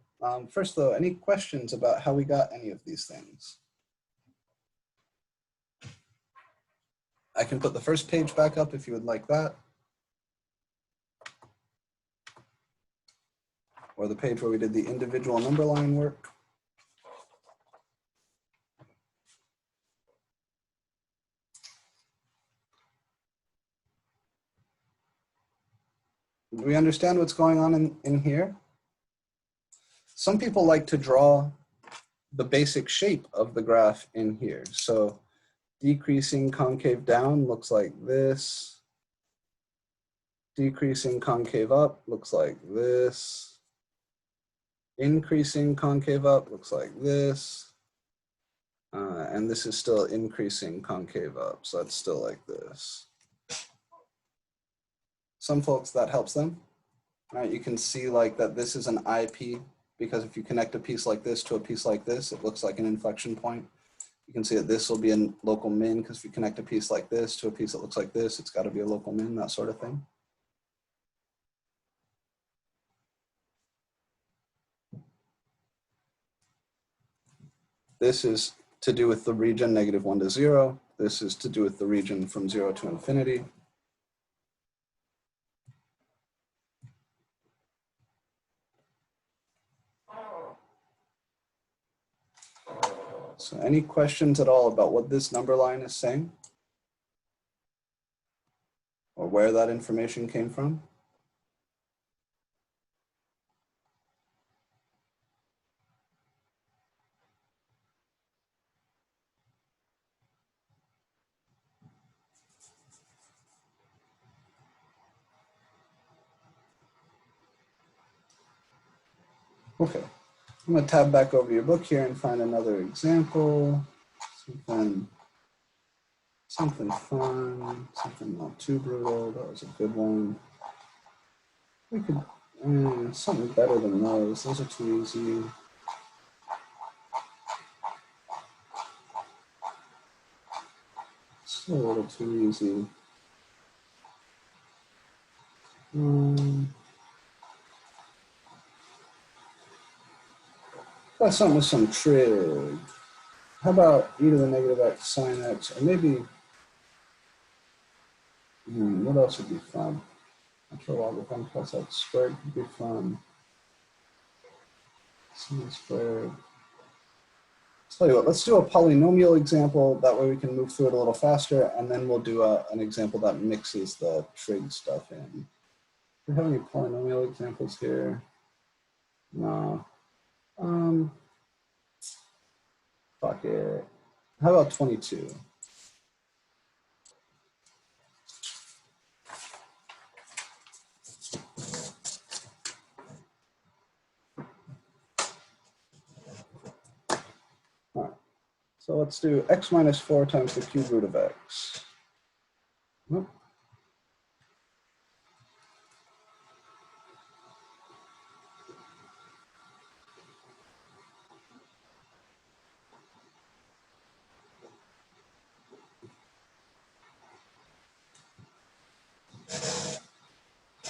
First though, any questions about how we got any of these things? I can put the first page back up if you would like that. Or the page where we did the individual number line work. Do we understand what's going on in here? Some people like to draw the basic shape of the graph in here. So decreasing concave down looks like this. Decreasing concave up looks like this. Increasing concave up looks like this. And this is still increasing concave up, so that's still like this. Some folks, that helps them. Right, you can see like that this is an IP, because if you connect a piece like this to a piece like this, it looks like an inflection point. You can see that this will be a local min, because if you connect a piece like this to a piece that looks like this, it's got to be a local min, that sort of thing. This is to do with the region -1 to 0. This is to do with the region from 0 to infinity. So any questions at all about what this number line is saying? Or where that information came from? Okay, I'm gonna tab back over your book here and find another example. Something fun, something not too brutal. That was a good one. We could, something better than those. Those are too easy. a little too easy. That's something with some trig. How about e to the negative x sine x? Or maybe, what else would be fun? Natural logarithm plus x squared would be fun. Sine squared. Tell you what, let's do a polynomial example. That way we can move through it a little faster, and then we'll do an example that mixes the trig stuff in. Do we have any polynomial examples here? No. Fuck it. How about 22? All right. So let's do x minus 4 times the cube root of x. Nope.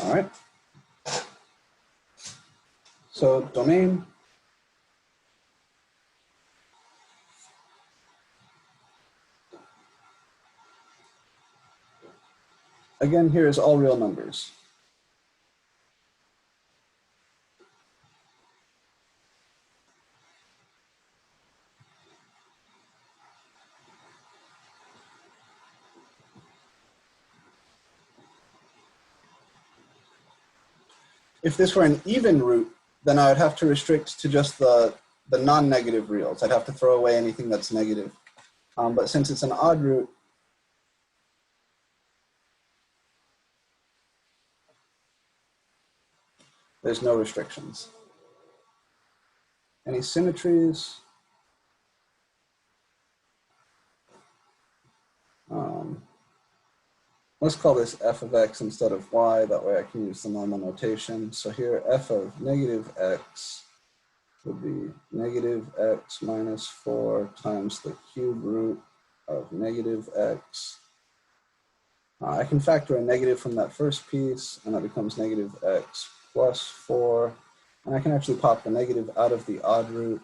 All right. So domain. Again, here is all real numbers. If this were an even root, then I would have to restrict to just the non-negative reals. I'd have to throw away anything that's negative. But since it's an odd root, there's no restrictions. Any symmetries? Let's call this f of x instead of y. That way I can use the normal notation. So here f of negative x would be negative x minus 4 times the cube root of negative x. I can factor a negative from that first piece, and that becomes negative x plus 4. And I can actually pop the negative out of the odd root.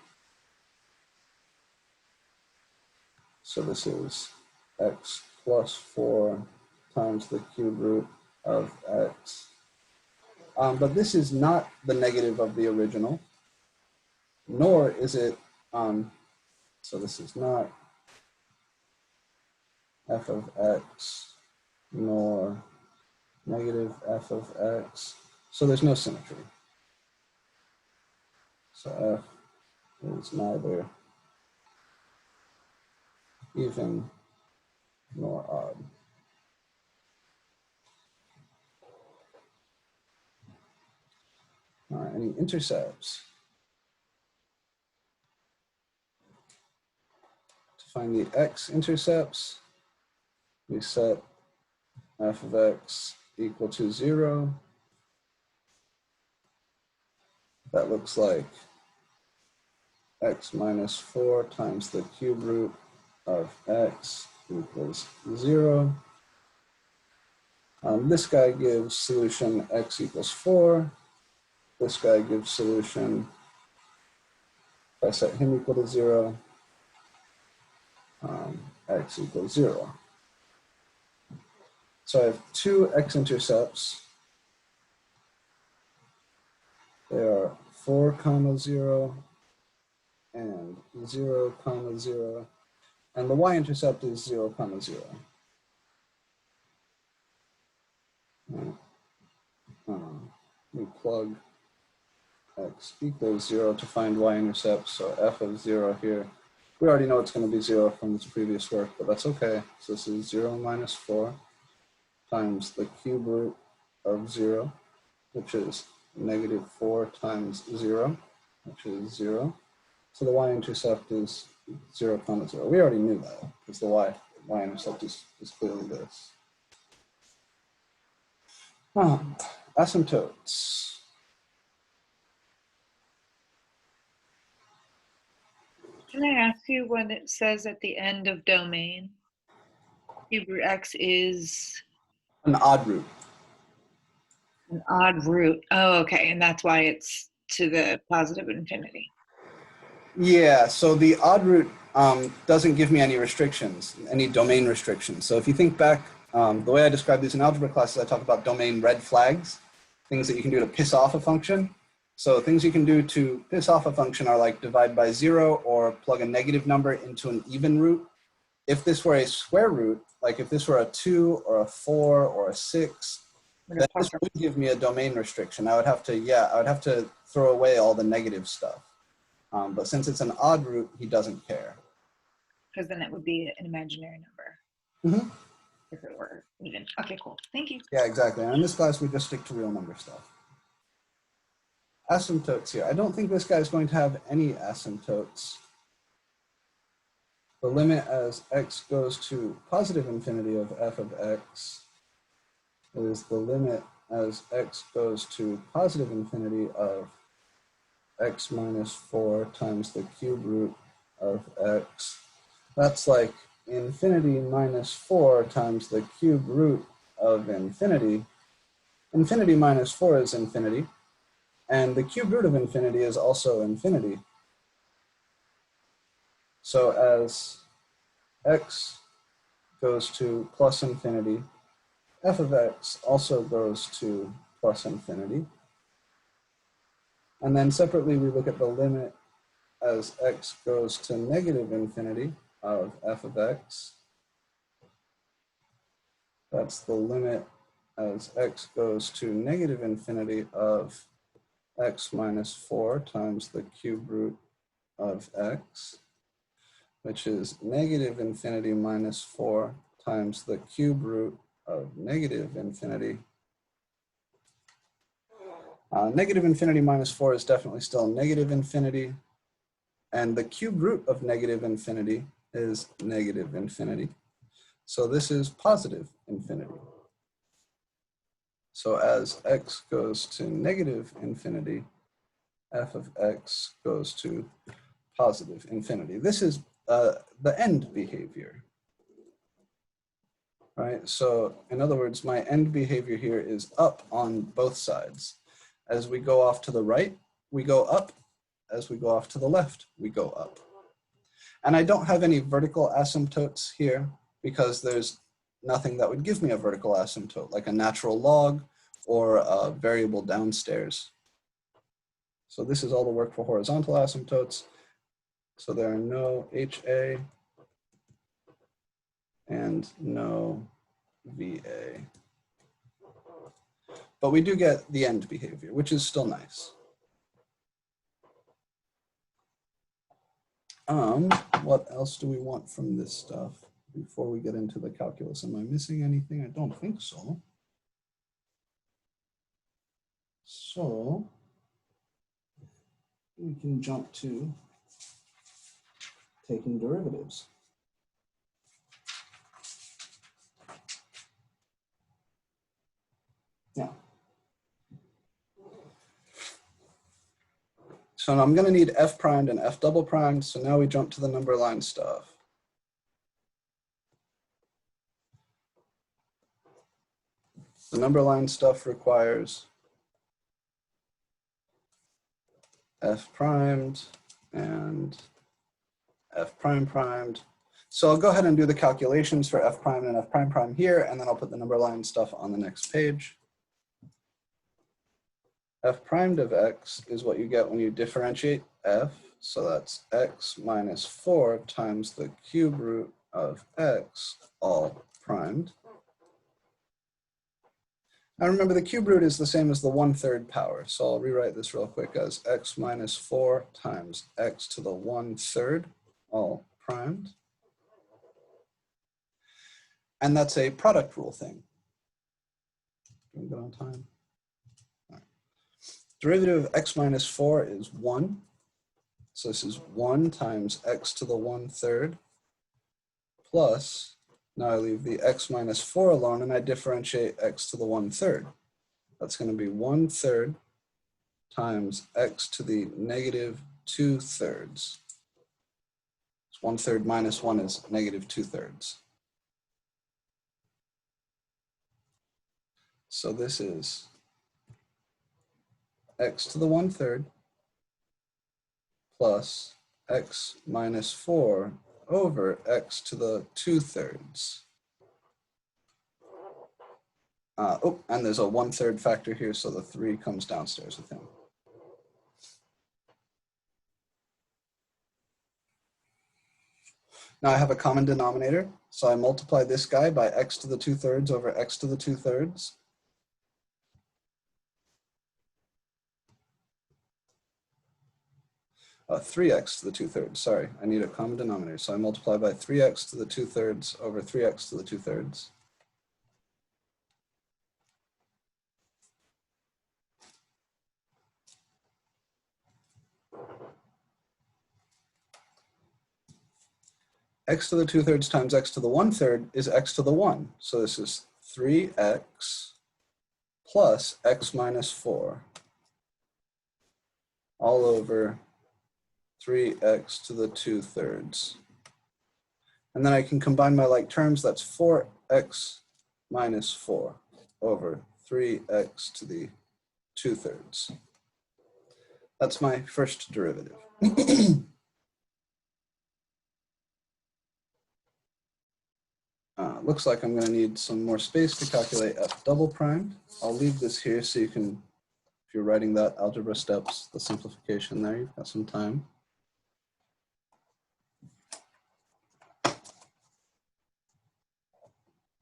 So this is x plus 4 times the cube root of x. But this is not the negative of the original, nor is it, so this is not f of x, nor negative f of x. So there's no symmetry. So f is neither even nor odd. All right, any intercepts? To find the x-intercepts, we set f of x equal to 0. That looks like x minus 4 times the cube root of x equals 0. This guy gives solution x equals 4. This guy gives solution, if I set him equal to 0, x equals 0. So I have two x-intercepts. They are 4, 0, and 0, 0. And the y-intercept is 0, 0. We plug x equals 0 to find y-intercept, so f of 0 here. We already know it's going to be 0 from this previous work, but that's okay. So this is 0 minus 4 times the cube root of 0, which is negative 4 times 0, which is 0. So the y-intercept is 0, 0. We already knew that, because the y-intercept is clearly this. Asymptotes. Can I ask you what it says at the end of domain? Cube root x is An odd root. an odd root. Oh, okay. And that's why it's to the positive infinity. Yeah, so the odd root doesn't give me any restrictions, any domain restrictions. So if you think back, the way I describe these in algebra classes, I talk about domain red flags, things that you can do to piss off a function. So things you can do to piss off a function are like divide by 0 or plug a negative number into an even root. If this were a square root, like if this were a 2 or a 4 or a 6, then this would give me a domain restriction. I would have to throw away all the negative stuff. But since it's an odd root, he doesn't care. Because then it would be an imaginary number. Mm-hmm. If it were even. Okay, cool. Thank you. Yeah, exactly. And in this class, we just stick to real number stuff. Asymptotes here. I don't think this guy is going to have any asymptotes. The limit as x goes to positive infinity of f of x is the limit as x goes to positive infinity of x minus 4 times the cube root of x. That's like infinity minus 4 times the cube root of infinity. Infinity minus 4 is infinity, and the cube root of infinity is also infinity. So as x goes to plus infinity, f of x also goes to plus infinity. And then separately, we look at the limit as x goes to negative infinity of f of x. That's the limit as x goes to negative infinity of x minus 4 times the cube root of x, which is negative infinity minus 4 times the cube root of negative infinity. Negative infinity minus 4 is definitely still negative infinity, and the cube root of negative infinity is negative infinity. So this is positive infinity. So as x goes to negative infinity, f of x goes to positive infinity. This is the end behavior, right? So in other words, my end behavior here is up on both sides. As we go off to the right, we go up. As we go off to the left, we go up. And I don't have any vertical asymptotes here because there's nothing that would give me a vertical asymptote, like a natural log or a variable downstairs. So this is all the work for horizontal asymptotes. So there are no HA and no VA. But we do get the end behavior, which is still nice. What else do we want from this stuff before we get into the calculus? Am I missing anything? I don't think so. So we can jump to taking derivatives. Yeah. So I'm going to need f primed and f double primed. So now we jump to the number line stuff. The number line stuff requires f primed and f prime primed. So I'll go ahead and do the calculations for f prime and f prime prime here, and then I'll put the number line stuff on the next page. F primed of x is what you get when you differentiate f. So that's x minus 4 times the cube root of x, all primed. Now remember, the cube root is the same as the 1/3 power. So I'll rewrite this real quick as x minus 4 times x to the 1/3, all primed. And that's a product rule thing. Doing good on time. All right. Derivative of x minus 4 is 1. So this is 1 times x to the 1/3 plus, now I leave the x minus 4 alone and I differentiate x to the 1/3. That's going to be 1/3 times x to the negative 2/3. So 1/3 minus 1 is negative 2/3. So this is x to the 1/3 plus x minus 4 over x to the 2/3. Oh, and there's a 1/3 factor here, so the 3 comes downstairs with him. Now I have a common denominator, so I multiply this guy by x to the 2/3 over x to the 2/3. 3x to the 2/3, sorry, I need a common denominator. So I multiply by 3x to the 2/3 over 3x to the 2/3. X to the 2/3 times x to the 1/3 is x to the 1. So this is 3x plus x minus 4 all over 3x to the 2/3. And then I can combine my like terms. That's 4x minus 4 over 3x to the 2/3. That's my first derivative. Looks like I'm going to need some more space to calculate f double primed. I'll leave this here so you can, if you're writing that algebra steps, the simplification there, you've got some time.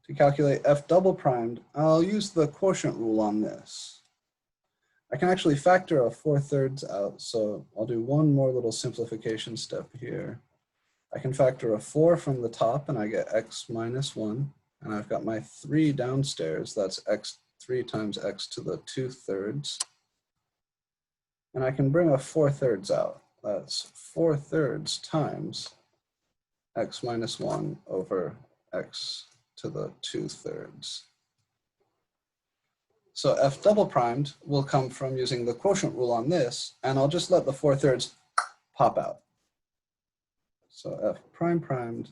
To calculate f double primed, I'll use the quotient rule on this. I can actually factor a 4/3 out, so I'll do one more little simplification step here. I can factor a 4 from the top and I get x minus 1, and I've got my 3 downstairs, that's x 3 times x to the 2/3. And I can bring a 4/3 out, that's 4/3 times x minus 1 over x to the 2/3. So f double primed will come from using the quotient rule on this, and I'll just let the 4/3 pop out. So f prime primed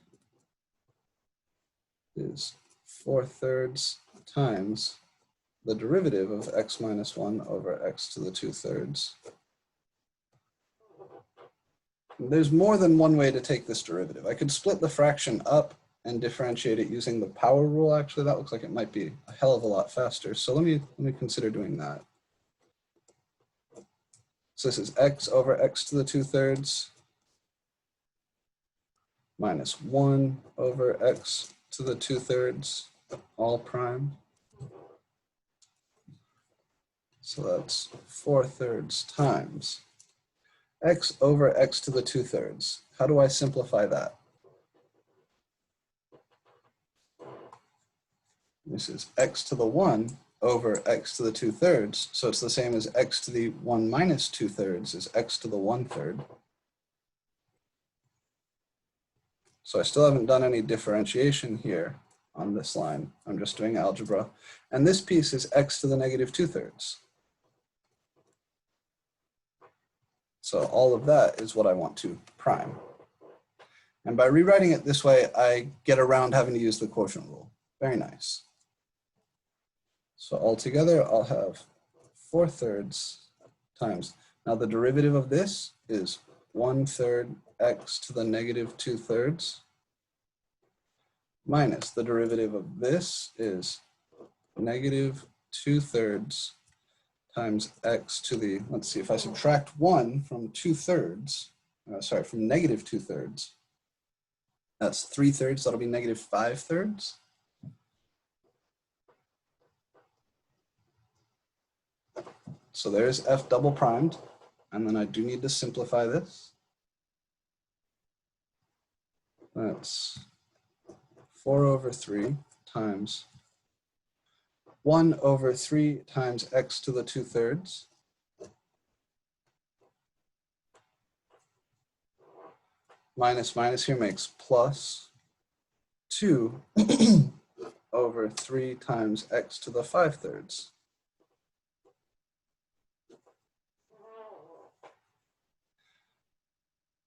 is 4/3 times the derivative of x minus 1 over x to the 2/3. There's more than one way to take this derivative. I could split the fraction up and differentiate it using the power rule. Actually, that looks like it might be a hell of a lot faster. So let me consider doing that. So this is x over x to the 2/3 minus 1 over x to the 2/3, all prime. So that's 4/3 times x over x to the 2/3. How do I simplify that? This is x to the 1 over x to the 2/3. So it's the same as x to the 1 minus 2/3 is x to the 1/3. So I still haven't done any differentiation here on this line. I'm just doing algebra. And this piece is x to the negative 2/3. So all of that is what I want to prime. And by rewriting it this way, I get around having to use the quotient rule. Very nice. So altogether, I'll have 4/3 times. Now the derivative of this is 1/3 x to the negative 2/3 minus the derivative of this is negative 2/3 times x to the, let's see, if I subtract 1 from 2/3, from negative 2/3, that's 3/3, that'll be negative 5/3. So there's f double primed, and then I do need to simplify this. That's 4 over 3 times 1 over 3 times x to the 2/3 minus minus here makes plus 2 over 3 times x to the 5/3.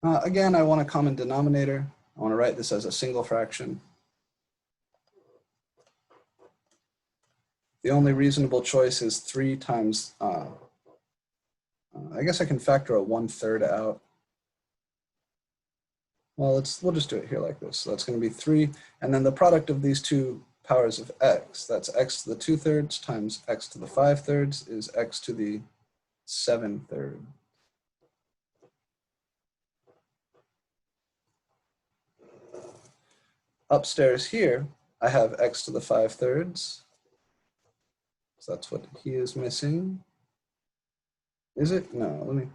Again, I want a common denominator. I want to write this as a single fraction. the only reasonable choice is 3 times, I guess I can factor a 1/3 out. Well, we'll just do it here like this. So that's going to be 3, and then the product of these two powers of x, that's x to the 2/3 times x to the 5/3 is x to the 7/3. Upstairs here, I have x to the 5/3. So that's what he is missing. Is it? No, let me,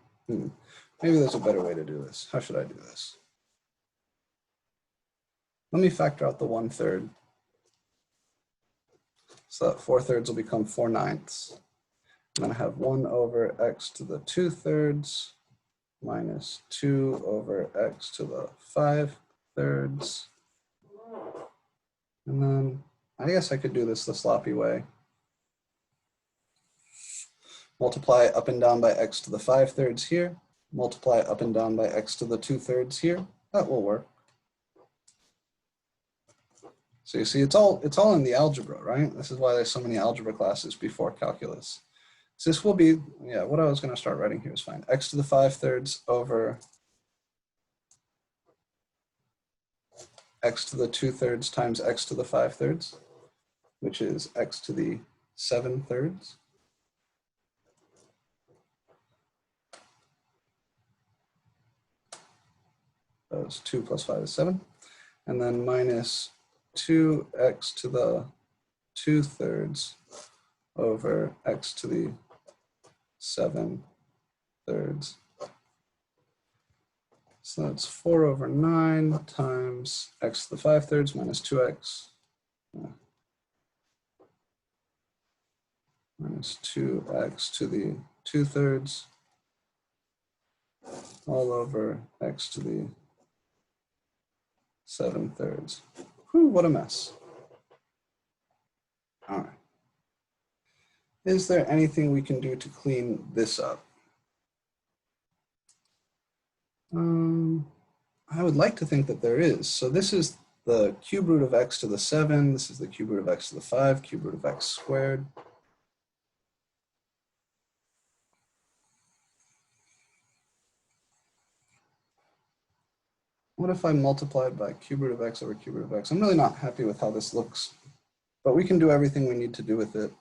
maybe there's a better way to do this. How should I do this? Let me factor out the 1/3. So that 4/3 will become 4/9. And then I have 1 over x to the 2/3 minus 2 over x to the 5/3. And then I guess I could do this the sloppy way. Multiply up and down by x to the 5/3 here. Multiply up and down by x to the 2/3 here. That will work. So you see, it's all in the algebra, right? This is why there's so many algebra classes before calculus. So this will be, yeah, what I was going to start writing here is fine. X to the 5/3 over x to the 2/3 times x to the 5/3, which is x to the 7/3. That was 2 plus 5 is 7. And then minus 2x to the 2/3 over x to the 7/3. So that's 4 over 9 times x to the 5/3 minus 2x. Minus 2x to the 2/3 all over x to the 7/3. Whew, what a mess. All right. Is there anything we can do to clean this up? I would like to think that there is. So this is the cube root of x to the 7. This is the cube root of x to the 5, cube root of x squared. What if I multiplied by cube root of x over cube root of x? I'm really not happy with how this looks, but we can do everything we need to do with it.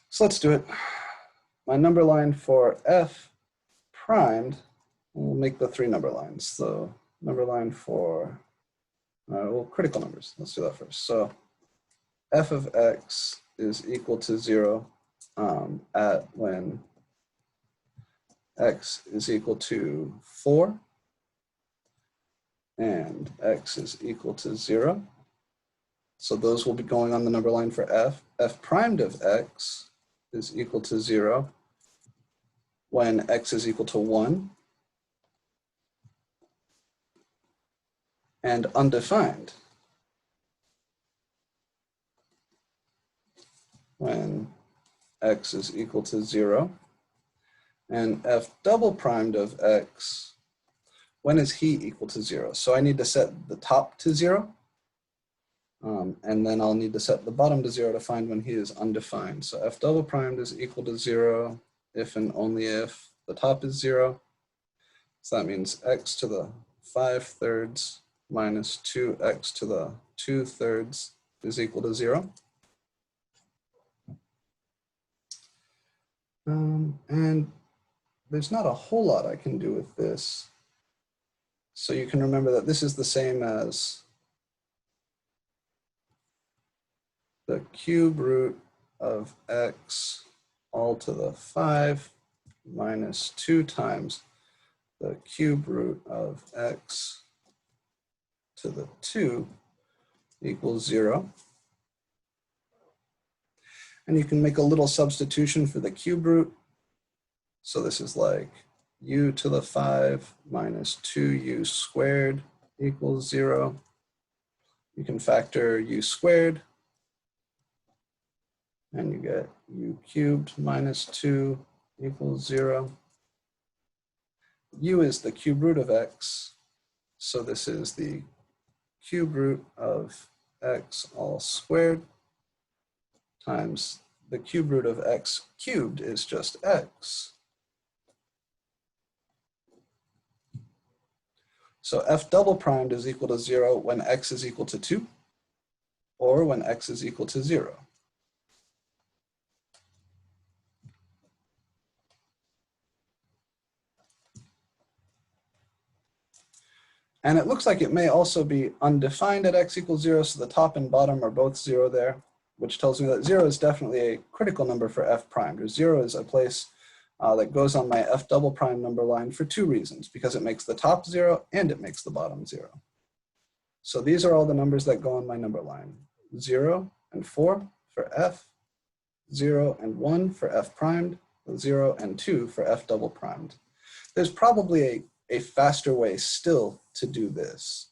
So let's do it. My number line for f primed, we'll make the 3 number lines. So number line for, well, critical numbers. Let's do that first. So f of x is equal to 0 at when x is equal to 4 and x is equal to 0. So those will be going on the number line for f. F primed of x is equal to 0 when x is equal to 1 and undefined when x is equal to 0. And f double primed of x, when is he equal to 0? So I need to set the top to 0. And then I'll need to set the bottom to 0 to find when he is undefined. So f double primed is equal to 0 if and only if the top is 0. So that means x to the 5/3 minus 2x to the 2/3 is equal to 0. And there's not a whole lot I can do with this. So you can remember that this is the same as the cube root of x all to the 5 minus 2 times the cube root of x to the 2 equals 0. And you can make a little substitution for the cube root. So this is like u to the 5 minus 2u squared equals 0. You can factor u squared, and you get u cubed minus 2 equals 0. U is the cube root of x, so this is the cube root of x all squared times the cube root of x cubed is just x. So f double primed is equal to 0 when x is equal to 2 or when x is equal to 0. And it looks like it may also be undefined at x equals 0, so the top and bottom are both 0 there, which tells me that 0 is definitely a critical number for f primed, or 0 is a place that goes on my f double prime number line for 2 reasons, because it makes the top 0 and it makes the bottom 0. So these are all the numbers that go on my number line. 0 and 4 for f, 0 and 1 for f primed, 0 and 2 for f double primed. There's probably a faster way still to do this.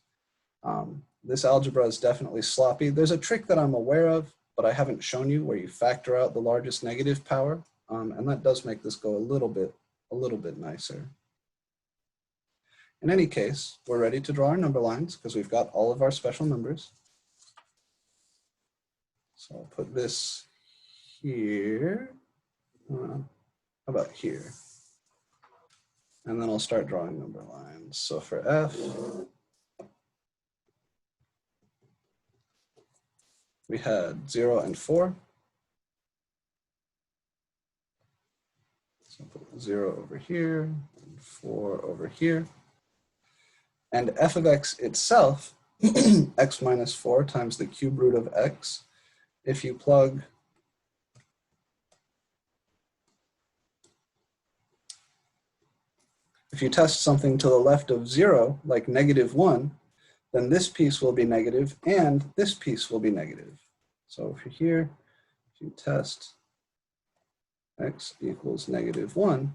This algebra is definitely sloppy. There's a trick that I'm aware of, but I haven't shown you, where you factor out the largest negative power, and that does make this go a little bit nicer. In any case, we're ready to draw our number lines because we've got all of our special numbers. So I'll put this here. How about here? And then I'll start drawing number lines. So for f, we had 0 and 4. So I'll put 0 over here, and 4 over here. And f of x itself, x minus 4 times the cube root of x, if you plug if you test something to the left of 0, like -1, then this piece will be negative and this piece will be negative. So over here, if you test x equals -1,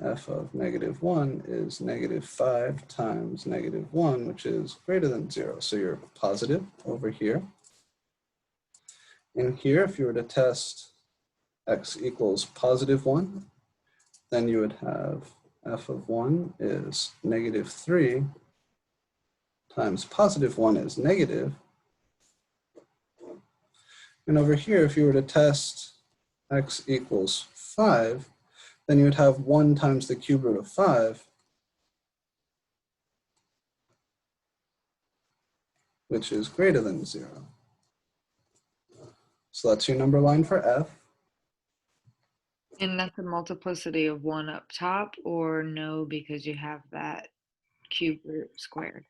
f of -1 is -5 times -1, which is greater than 0. So you're positive over here. In here, if you were to test x equals +1, then you would have f of 1 is -3 times +1 is negative. And over here, if you were to test x equals 5, then you would have 1 times the cube root of 5, which is greater than 0. So that's your number line for f. And that's a multiplicity of 1 up top, or no, because you have that cube root squared?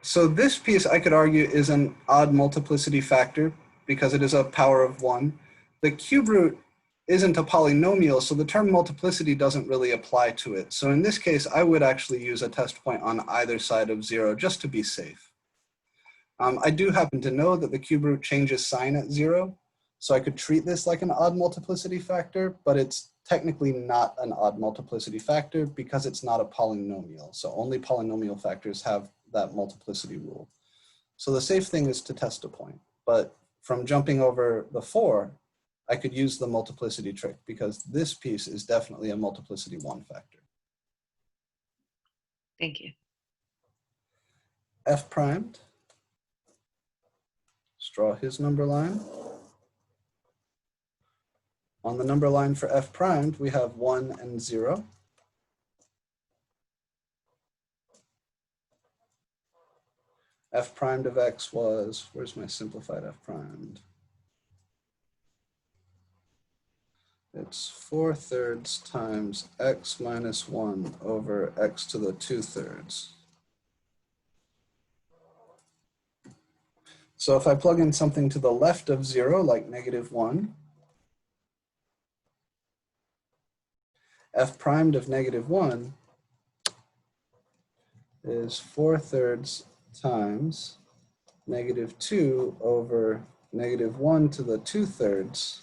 So this piece, I could argue, is an odd multiplicity factor because it is a power of 1. The cube root isn't a polynomial, so the term multiplicity doesn't really apply to it. So in this case, I would actually use a test point on either side of 0 just to be safe. I do happen to know that the cube root changes sign at 0, so I could treat this like an odd multiplicity factor, but it's technically not an odd multiplicity factor because it's not a polynomial. So only polynomial factors have that multiplicity rule. So the safe thing is to test a point, but from jumping over the 4, I could use the multiplicity trick because this piece is definitely a multiplicity 1 factor. Thank you. F primed. Let's draw his number line. On the number line for f primed, we have 1 and 0. F primed of x was, where's my simplified f primed? It's 4/3 times x minus 1 over x to the 2/3. So if I plug in something to the left of 0, like -1, f primed of -1 is 4/3 times -2 over -1 to the 2/3.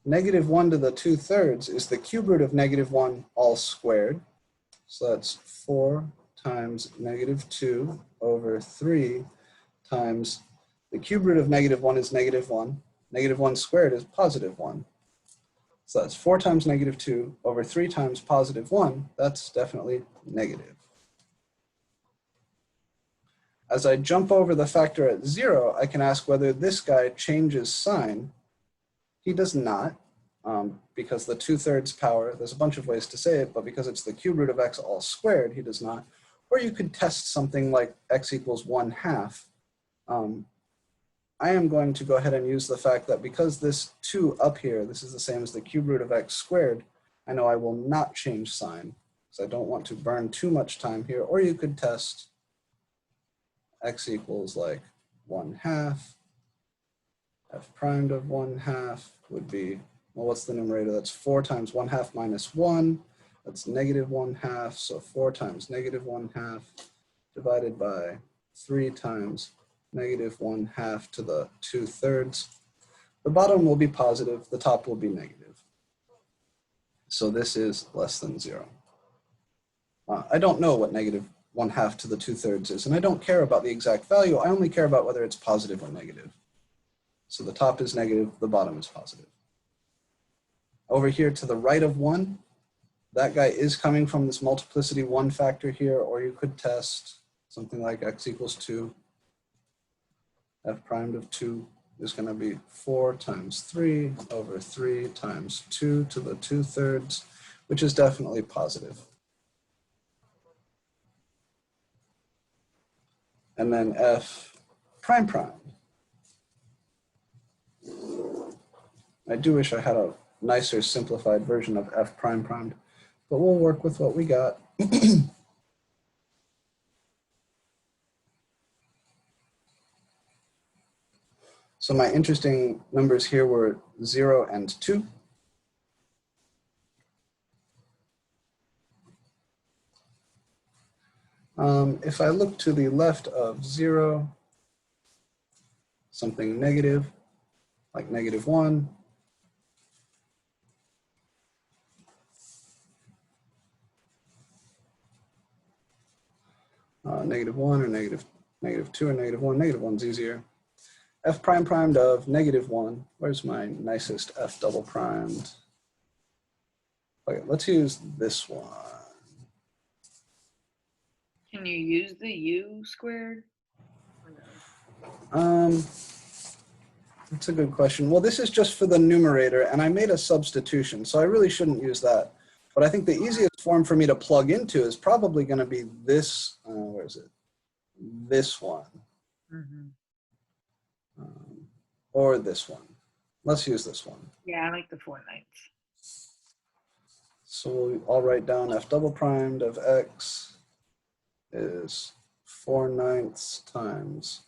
-1 to the 2/3 is the cube root of -1 all squared. So that's 4 times -2 over 3 times the cube root of -1 is -1. -1 squared is +1. So that's 4 times -2 over 3 times +1. That's definitely negative. As I jump over the factor at 0, I can ask whether this guy changes sign. He does not, because the 2/3 power, there's a bunch of ways to say it, but because it's the cube root of x all squared, he does not. Or you could test something like x equals 1/2. I am going to go ahead and use the fact that because this 2 up here, this is the same as the cube root of x squared, I know I will not change sign, because I don't want to burn too much time here. Or you could test x equals like 1/2. F primed of 1/2 would be, well, what's the numerator? That's 4 times 1/2 minus 1. That's negative 1/2. So 4 times negative 1/2 divided by 3 times negative 1/2 to the 2/3. The bottom will be positive, the top will be negative. So this is less than 0. I don't know what negative 1/2 to the 2/3 is, and I don't care about the exact value. I only care about whether it's positive or negative. So the top is negative, the bottom is positive. Over here to the right of 1, that guy is coming from this multiplicity 1 factor here, or you could test something like x equals 2. F primed of 2 is going to be 4 times 3 over 3 times 2 to the 2/3, which is definitely positive. And then F prime prime. I do wish I had a nicer simplified version of F prime primed, but we'll work with what we got. So my interesting numbers here were 0 and 2. If I look to the left of 0, something negative, like negative 1, negative 1 or negative 2 or negative 1. Negative 1's easier. F prime primed of negative 1. Where's my nicest F double primed? Okay, let's use this one. Can you use the u squared? That's a good question. Well, this is just for the numerator, and I made a substitution, so I really shouldn't use that. But I think the easiest form for me to plug into is probably going to be this, where is it? This one. Mm-hmm. Or this one. Let's use this one. Yeah, I like the 4/9. So I'll write down F double primed of x is 4/9 times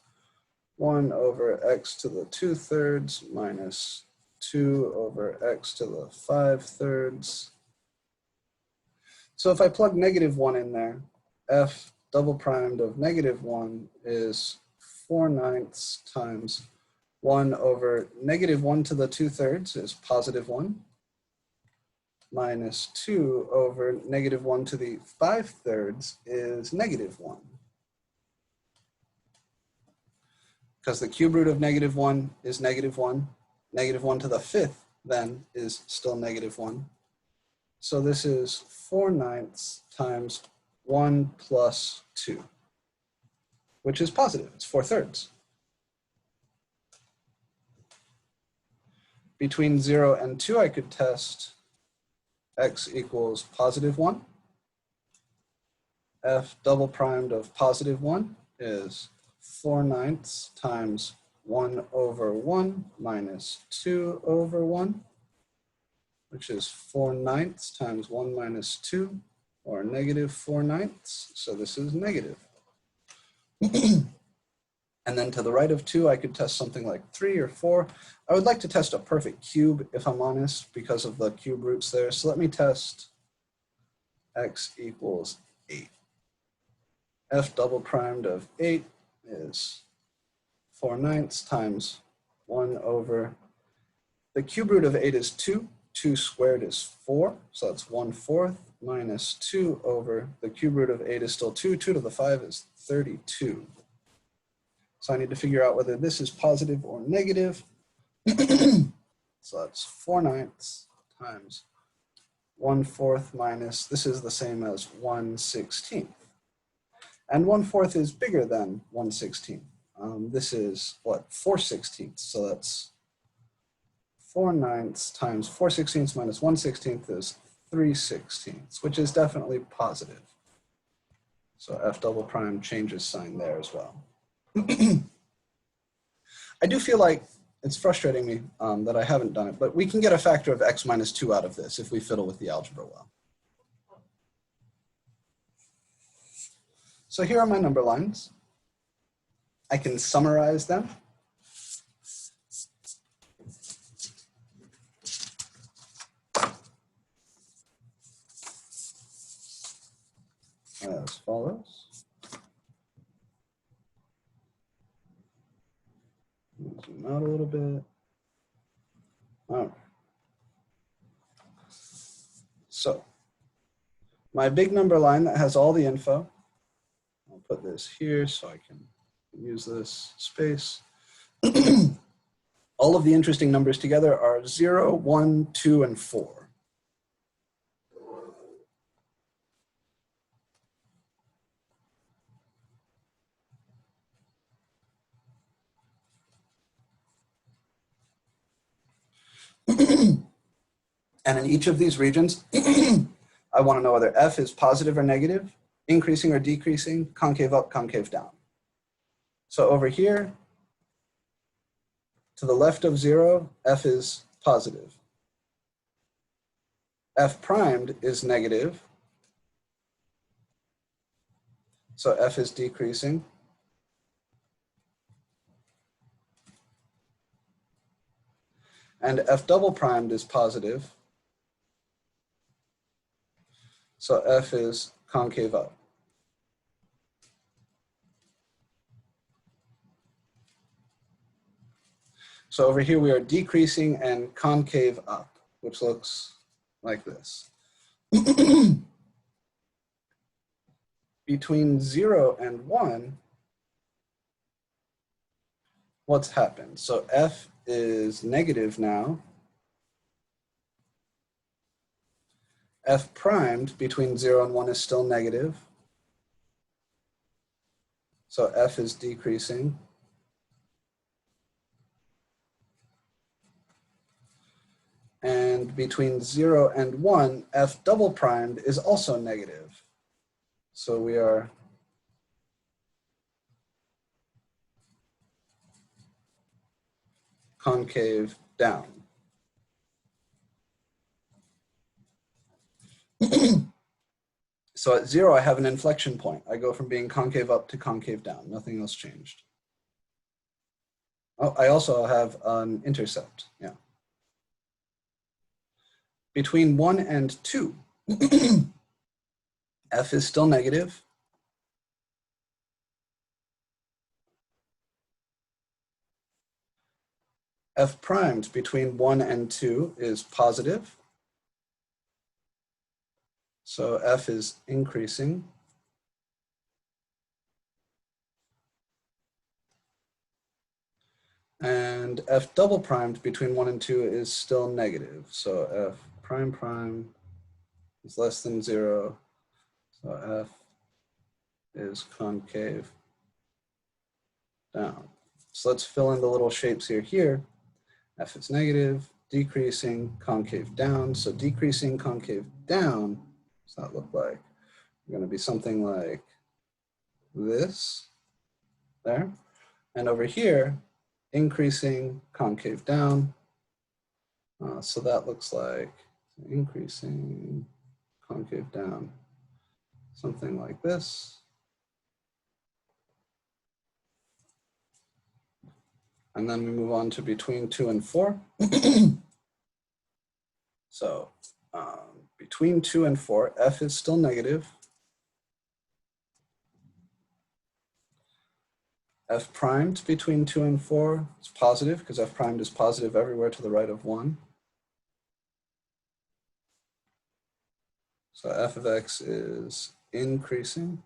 1 over x to the 2/3 minus 2 over x to the 5/3. So if I plug negative 1 in there, F double primed of negative 1 is 4/9 times 1 over negative 1 to the 2/3 is positive 1, minus 2 over negative 1 to the 5/3 is negative 1. Because the cube root of negative 1 is negative 1. Negative 1 to the 5th then is still negative 1. So this is 4/9 times 1 plus 2, which is positive. It's 4/3. Between 0 and 2, I could test x equals positive 1. F double primed of positive 1 is 4/9 times 1 over 1 minus 2 over 1, which is 4/9 times 1 minus 2, or negative 4/9. So this is negative. And then to the right of 2, I could test something like 3 or 4. I would like to test a perfect cube, if I'm honest, because of the cube roots there. So let me test x equals 8. F double primed of 8 is 4/9 times 1 over, the cube root of 8 is 2. 2 squared is 4, so that's 1/4 minus 2 over, the cube root of 8 is still 2. 2 to the 5 is 32. So I need to figure out whether this is positive or negative. So that's 4/9 times 1/4 minus, this is the same as 1/16. And 1/4 is bigger than 1/16. This is what, 4/16. So that's 4/9 times 4/16 minus 1/16 is 3/16, which is definitely positive. So F double prime changes sign there as well. I do feel like it's frustrating me that I haven't done it, but we can get a factor of x minus 2 out of this if we fiddle with the algebra well. So here are my number lines. I can summarize them. As follows. Zoom out a little bit. All right. So my big number line that has all the info, I'll put this here so I can use this space. All of the interesting numbers together are 0, 1, 2, and 4. And in each of these regions, I want to know whether F is positive or negative, increasing or decreasing, concave up, concave down. So over here, to the left of 0, F is positive. F primed is negative, so F is decreasing. And F double primed is positive, so F is concave up. So over here we are decreasing and concave up, which looks like this. Between 0 and 1, what's happened? So F is negative now. F primed between 0 and 1 is still negative. So F is decreasing. And between 0 and 1, F double primed is also negative. So we are concave down. So at 0, I have an inflection point. I go from being concave up to concave down. Nothing else changed. Oh, I also have an intercept, yeah. Between 1 and 2, F is still negative. F primed between 1 and 2 is positive. So F is increasing. And F double primed between 1 and 2 is still negative. So F prime prime is less than 0. So F is concave down. So let's fill in the little shapes here. F is negative, decreasing, concave down. So decreasing, concave down, what's that look like? We're going to be something like this, there. And over here, increasing, concave down. So that looks like increasing, concave down, something like this. And then we move on to between 2 and 4. So between 2 and 4, F is still negative. F primed between 2 and 4 is positive because F primed is positive everywhere to the right of 1. So F of X is increasing.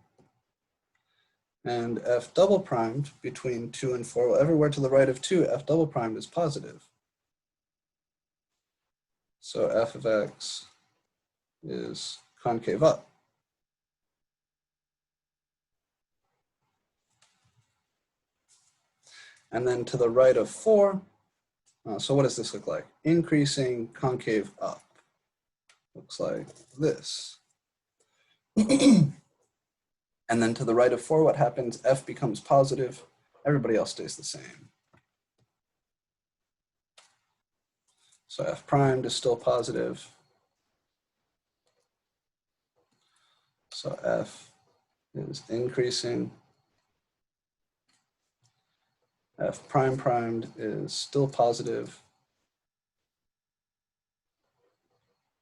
And F double primed between 2 and 4, well, everywhere to the right of 2, F double primed is positive. So F of X is concave up. And then to the right of 4, so what does this look like? Increasing concave up. Looks like this. And then to the right of 4, what happens? F becomes positive. Everybody else stays the same. So F primed is still positive. So F is increasing. F prime primed is still positive.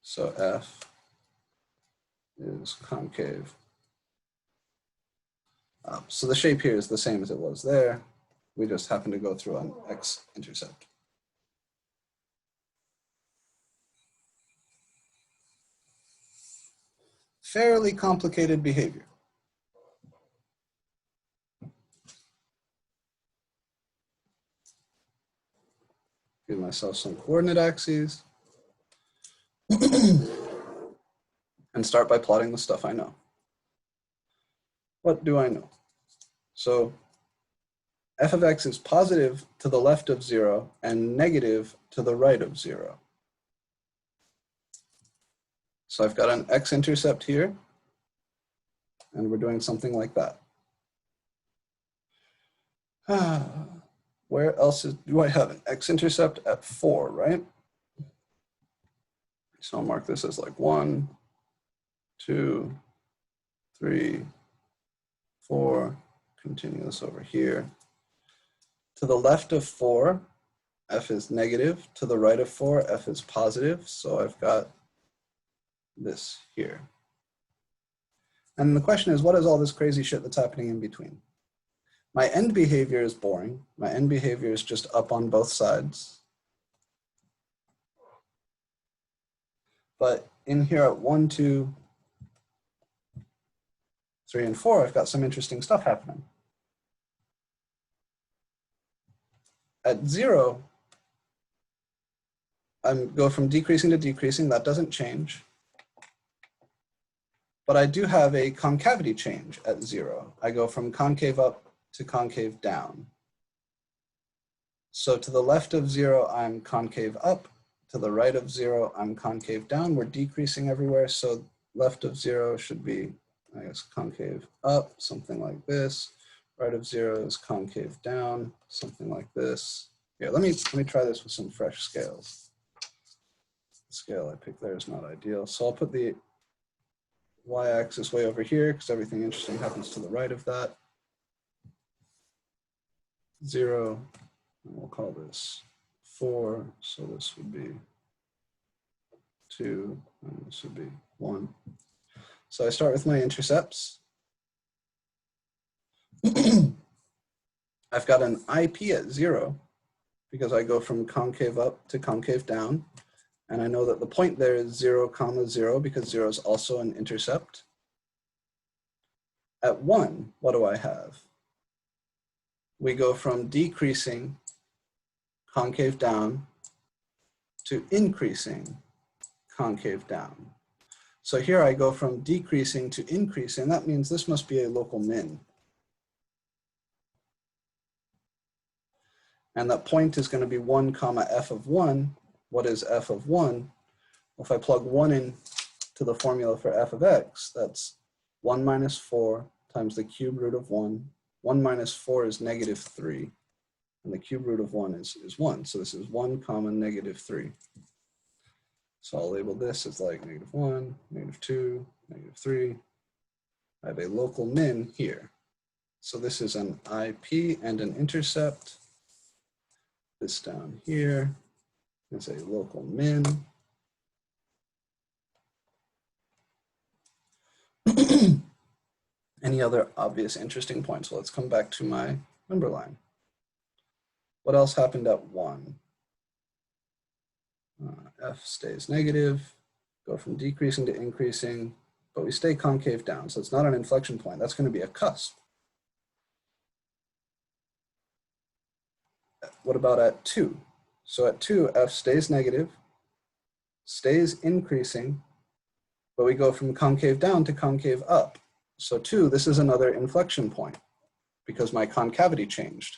So F is concave up. So the shape here is the same as it was there. We just happen to go through an x-intercept. Fairly complicated behavior. Give myself some coordinate axes. And start by plotting the stuff I know. What do I know? So f of x is positive to the left of 0 and negative to the right of 0. So I've got an x-intercept here, and we're doing something like that. Where else do I have an x-intercept? At 4, right? So I'll mark this as like 1, 2, 3, 4. Continue this over here. To the left of 4, f is negative. To the right of 4, f is positive. So I've got this here. And the question is, what is all this crazy shit that's happening in between? My end behavior is boring. My end behavior is just up on both sides. But in here at 1, 2, 3, and 4, I've got some interesting stuff happening. At 0, I go from decreasing to decreasing. That doesn't change. But I do have a concavity change at 0. I go from concave up to concave down. So to the left of 0, I'm concave up. To the right of 0, I'm concave down. We're decreasing everywhere. So left of 0 should be, I guess, concave up, something like this. Right of 0 is concave down, something like this. Here, let me try this with some fresh scales. The scale I picked there is not ideal. So I'll put the y-axis way over here because everything interesting happens to the right of that. 0, and we'll call this 4. So this would be 2, and this would be 1. So I start with my intercepts. I've got an IP at 0 because I go from concave up to concave down. And I know that the point there is 0, 0 because 0 is also an intercept. At 1, what do I have? We go from decreasing concave down to increasing concave down. So here I go from decreasing to increasing. That means this must be a local min. And that point is going to be 1, f of 1. What is f of 1? Well, if I plug 1 in to the formula for f of x, that's 1 minus 4 times the cube root of 1. 1 minus 4 is negative 3. And the cube root of 1 is 1. So this is 1, negative 3. So I'll label this as like negative 1, negative 2, negative 3. I have a local min here. So this is an IP and an intercept. This down here is a local min. Any other obvious interesting points? Well, let's come back to my number line. What else happened at 1? F stays negative, go from decreasing to increasing, but we stay concave down. So it's not an inflection point. That's going to be a cusp. What about at 2? So at 2, F stays negative, stays increasing, but we go from concave down to concave up. So 2, this is another inflection point because my concavity changed.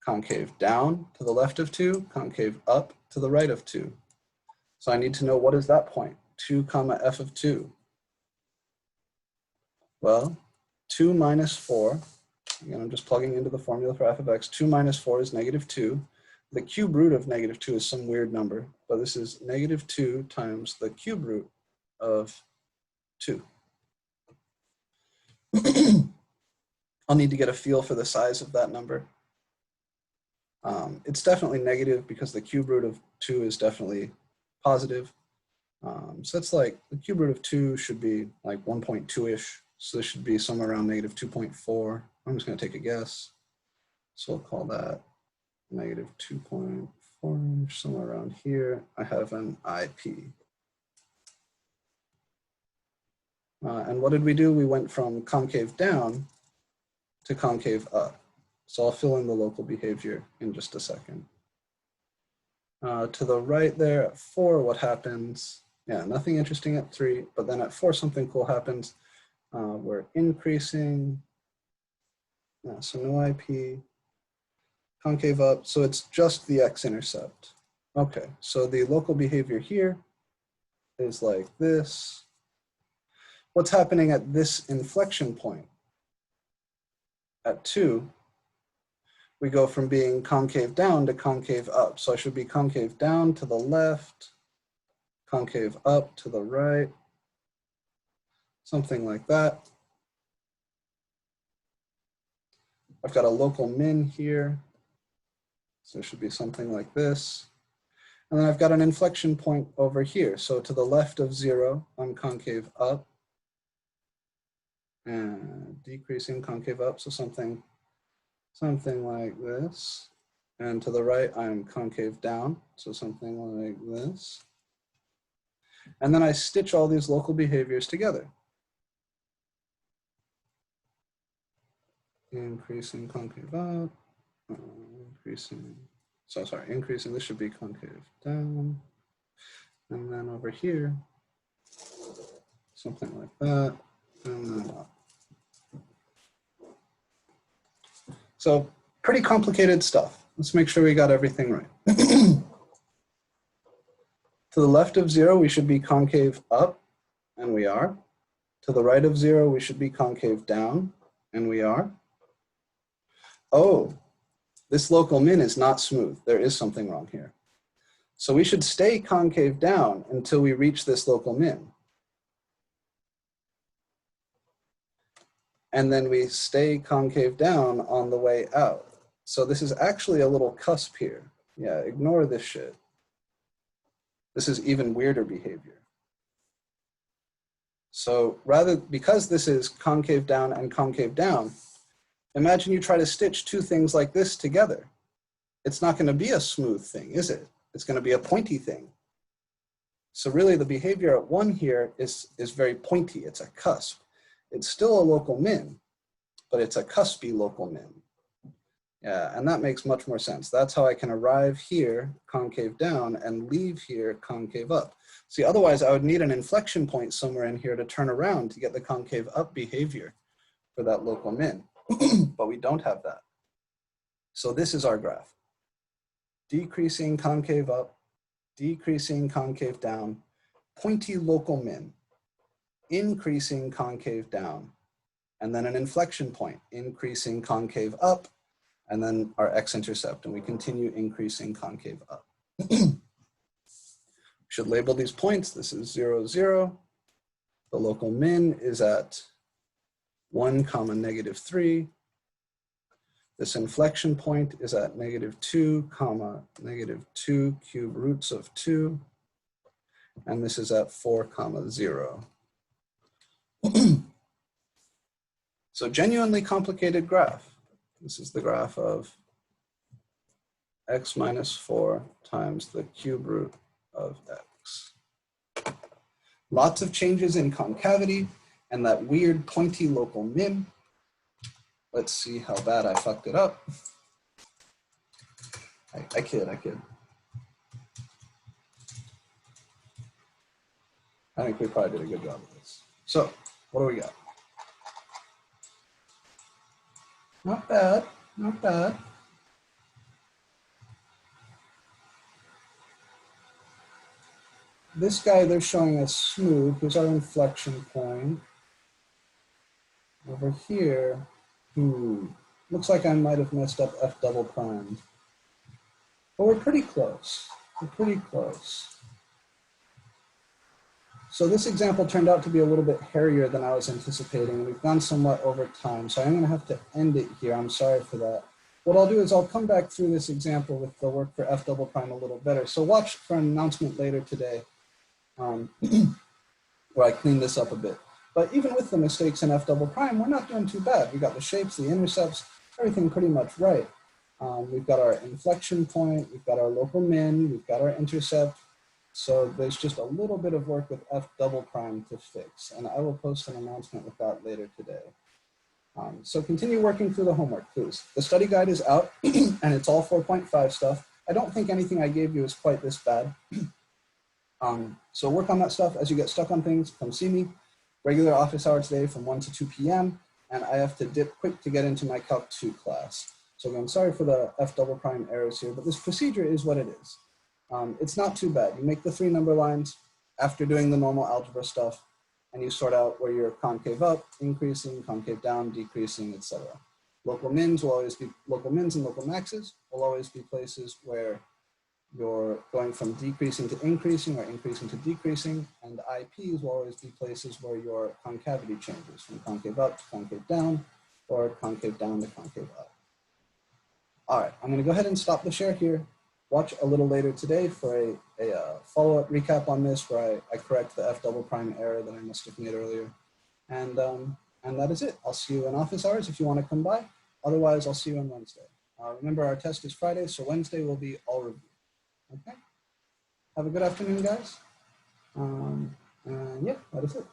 concave down to the left of 2, concave up to the right of 2. So I need to know, what is that point? 2 comma f of 2. Well, 2 minus 4, again, I'm just plugging into the formula for f of x. 2 minus 4 is negative 2. The cube root of negative 2 is some weird number, but this is negative 2 times the cube root of 2. I'll need to get a feel for the size of that number. It's definitely negative because the cube root of 2 is definitely positive. So it's like the cube root of 2 should be like 1.2-ish. So this should be somewhere around negative 2.4. I'm just going to take a guess. So we'll call that negative 2.4, somewhere around here. I have an IP. And what did we do? We went from concave down to concave up. So I'll fill in the local behavior in just a second. To the right there at 4, what happens? Yeah, nothing interesting at 3, but then at 4, something cool happens. We're increasing, so no IP, concave up, so it's just the x-intercept. Okay, so the local behavior here is like this. What's happening at this inflection point? At 2, we go from being concave down to concave up. So I should be concave down to the left, concave up to the right, something like that. I've got a local min here. So it should be something like this. And then I've got an inflection point over here. So to the left of 0, I'm concave up and decreasing concave up. So something like this. And to the right, I'm concave down. So something like this. And then I stitch all these local behaviors together. Increasing concave up, increasing, this should be concave down. And then over here, something like that, and then up. So pretty complicated stuff. Let's make sure we got everything right. To the left of 0, we should be concave up, and we are. To the right of 0, we should be concave down, and we are. Oh, this local min is not smooth. There is something wrong here. So we should stay concave down until we reach this local min. And then we stay concave down on the way out. So this is actually a little cusp here. Yeah, ignore this shit. This is even weirder behavior. So because this is concave down and concave down, imagine you try to stitch two things like this together. It's not going to be a smooth thing, is it? It's going to be a pointy thing. So really the behavior at 1 here is very pointy. It's a cusp. It's still a local min, but it's a cuspy local min. Yeah, and that makes much more sense. That's how I can arrive here, concave down, and leave here, concave up. See, otherwise I would need an inflection point somewhere in here to turn around to get the concave up behavior for that local min. But we don't have that. So this is our graph. Decreasing concave up, decreasing concave down, pointy local min, increasing concave down, and then an inflection point, increasing concave up, and then our x-intercept, and we continue increasing concave up. We should label these points. This is 0, 0. The local min is at 1, -3. This inflection point is at -2, -2 cube roots of 2. And this is at 4, 0. So genuinely complicated graph. This is the graph of x minus 4 times the cube root of x. Lots of changes in concavity and that weird pointy local min. Let's see how bad I fucked it up. I kid. I think we probably did a good job of this. So, what do we got? Not bad, not bad. this guy, they're showing us smooth. Here's our inflection point. Over here, looks like I might have messed up F double prime. But we're pretty close. We're pretty close. So this example turned out to be a little bit hairier than I was anticipating. We've gone somewhat over time, so I'm going to have to end it here. I'm sorry for that. What I'll do is I'll come back through this example with the work for F double prime a little better. So watch for an announcement later today where I clean this up a bit. But even with the mistakes in F double prime, we're not doing too bad. We got the shapes, the intercepts, everything pretty much right. We've got our inflection point, we've got our local min, we've got our intercept. So there's just a little bit of work with F double prime to fix. And I will post an announcement with that later today. So continue working through the homework, please. The study guide is out and it's all 4.5 stuff. I don't think anything I gave you is quite this bad. So work on that stuff. As you get stuck on things, come see me. Regular office hour today from 1 to 2 p.m. And I have to dip quick to get into my Calc 2 class. So again, sorry for the F double prime errors here, but this procedure is what it is. It's not too bad. You make the 3 number lines after doing the normal algebra stuff, and you sort out where you're concave up, increasing, concave down, decreasing, etc. Local mins will always be, local mins and local maxes will always be places where you're going from decreasing to increasing or increasing to decreasing, and IPs will always be places where your concavity changes from concave up to concave down or concave down to concave up. All right, I'm going to go ahead and stop the share here. Watch a little later today for a follow-up recap on this where I correct the F double prime error that I must have made earlier. And that is it. I'll see you in office hours if you want to come by. Otherwise, I'll see you on Wednesday. Remember, our test is Friday, so Wednesday will be all review. Okay? Have a good afternoon, guys. And yeah, that is it.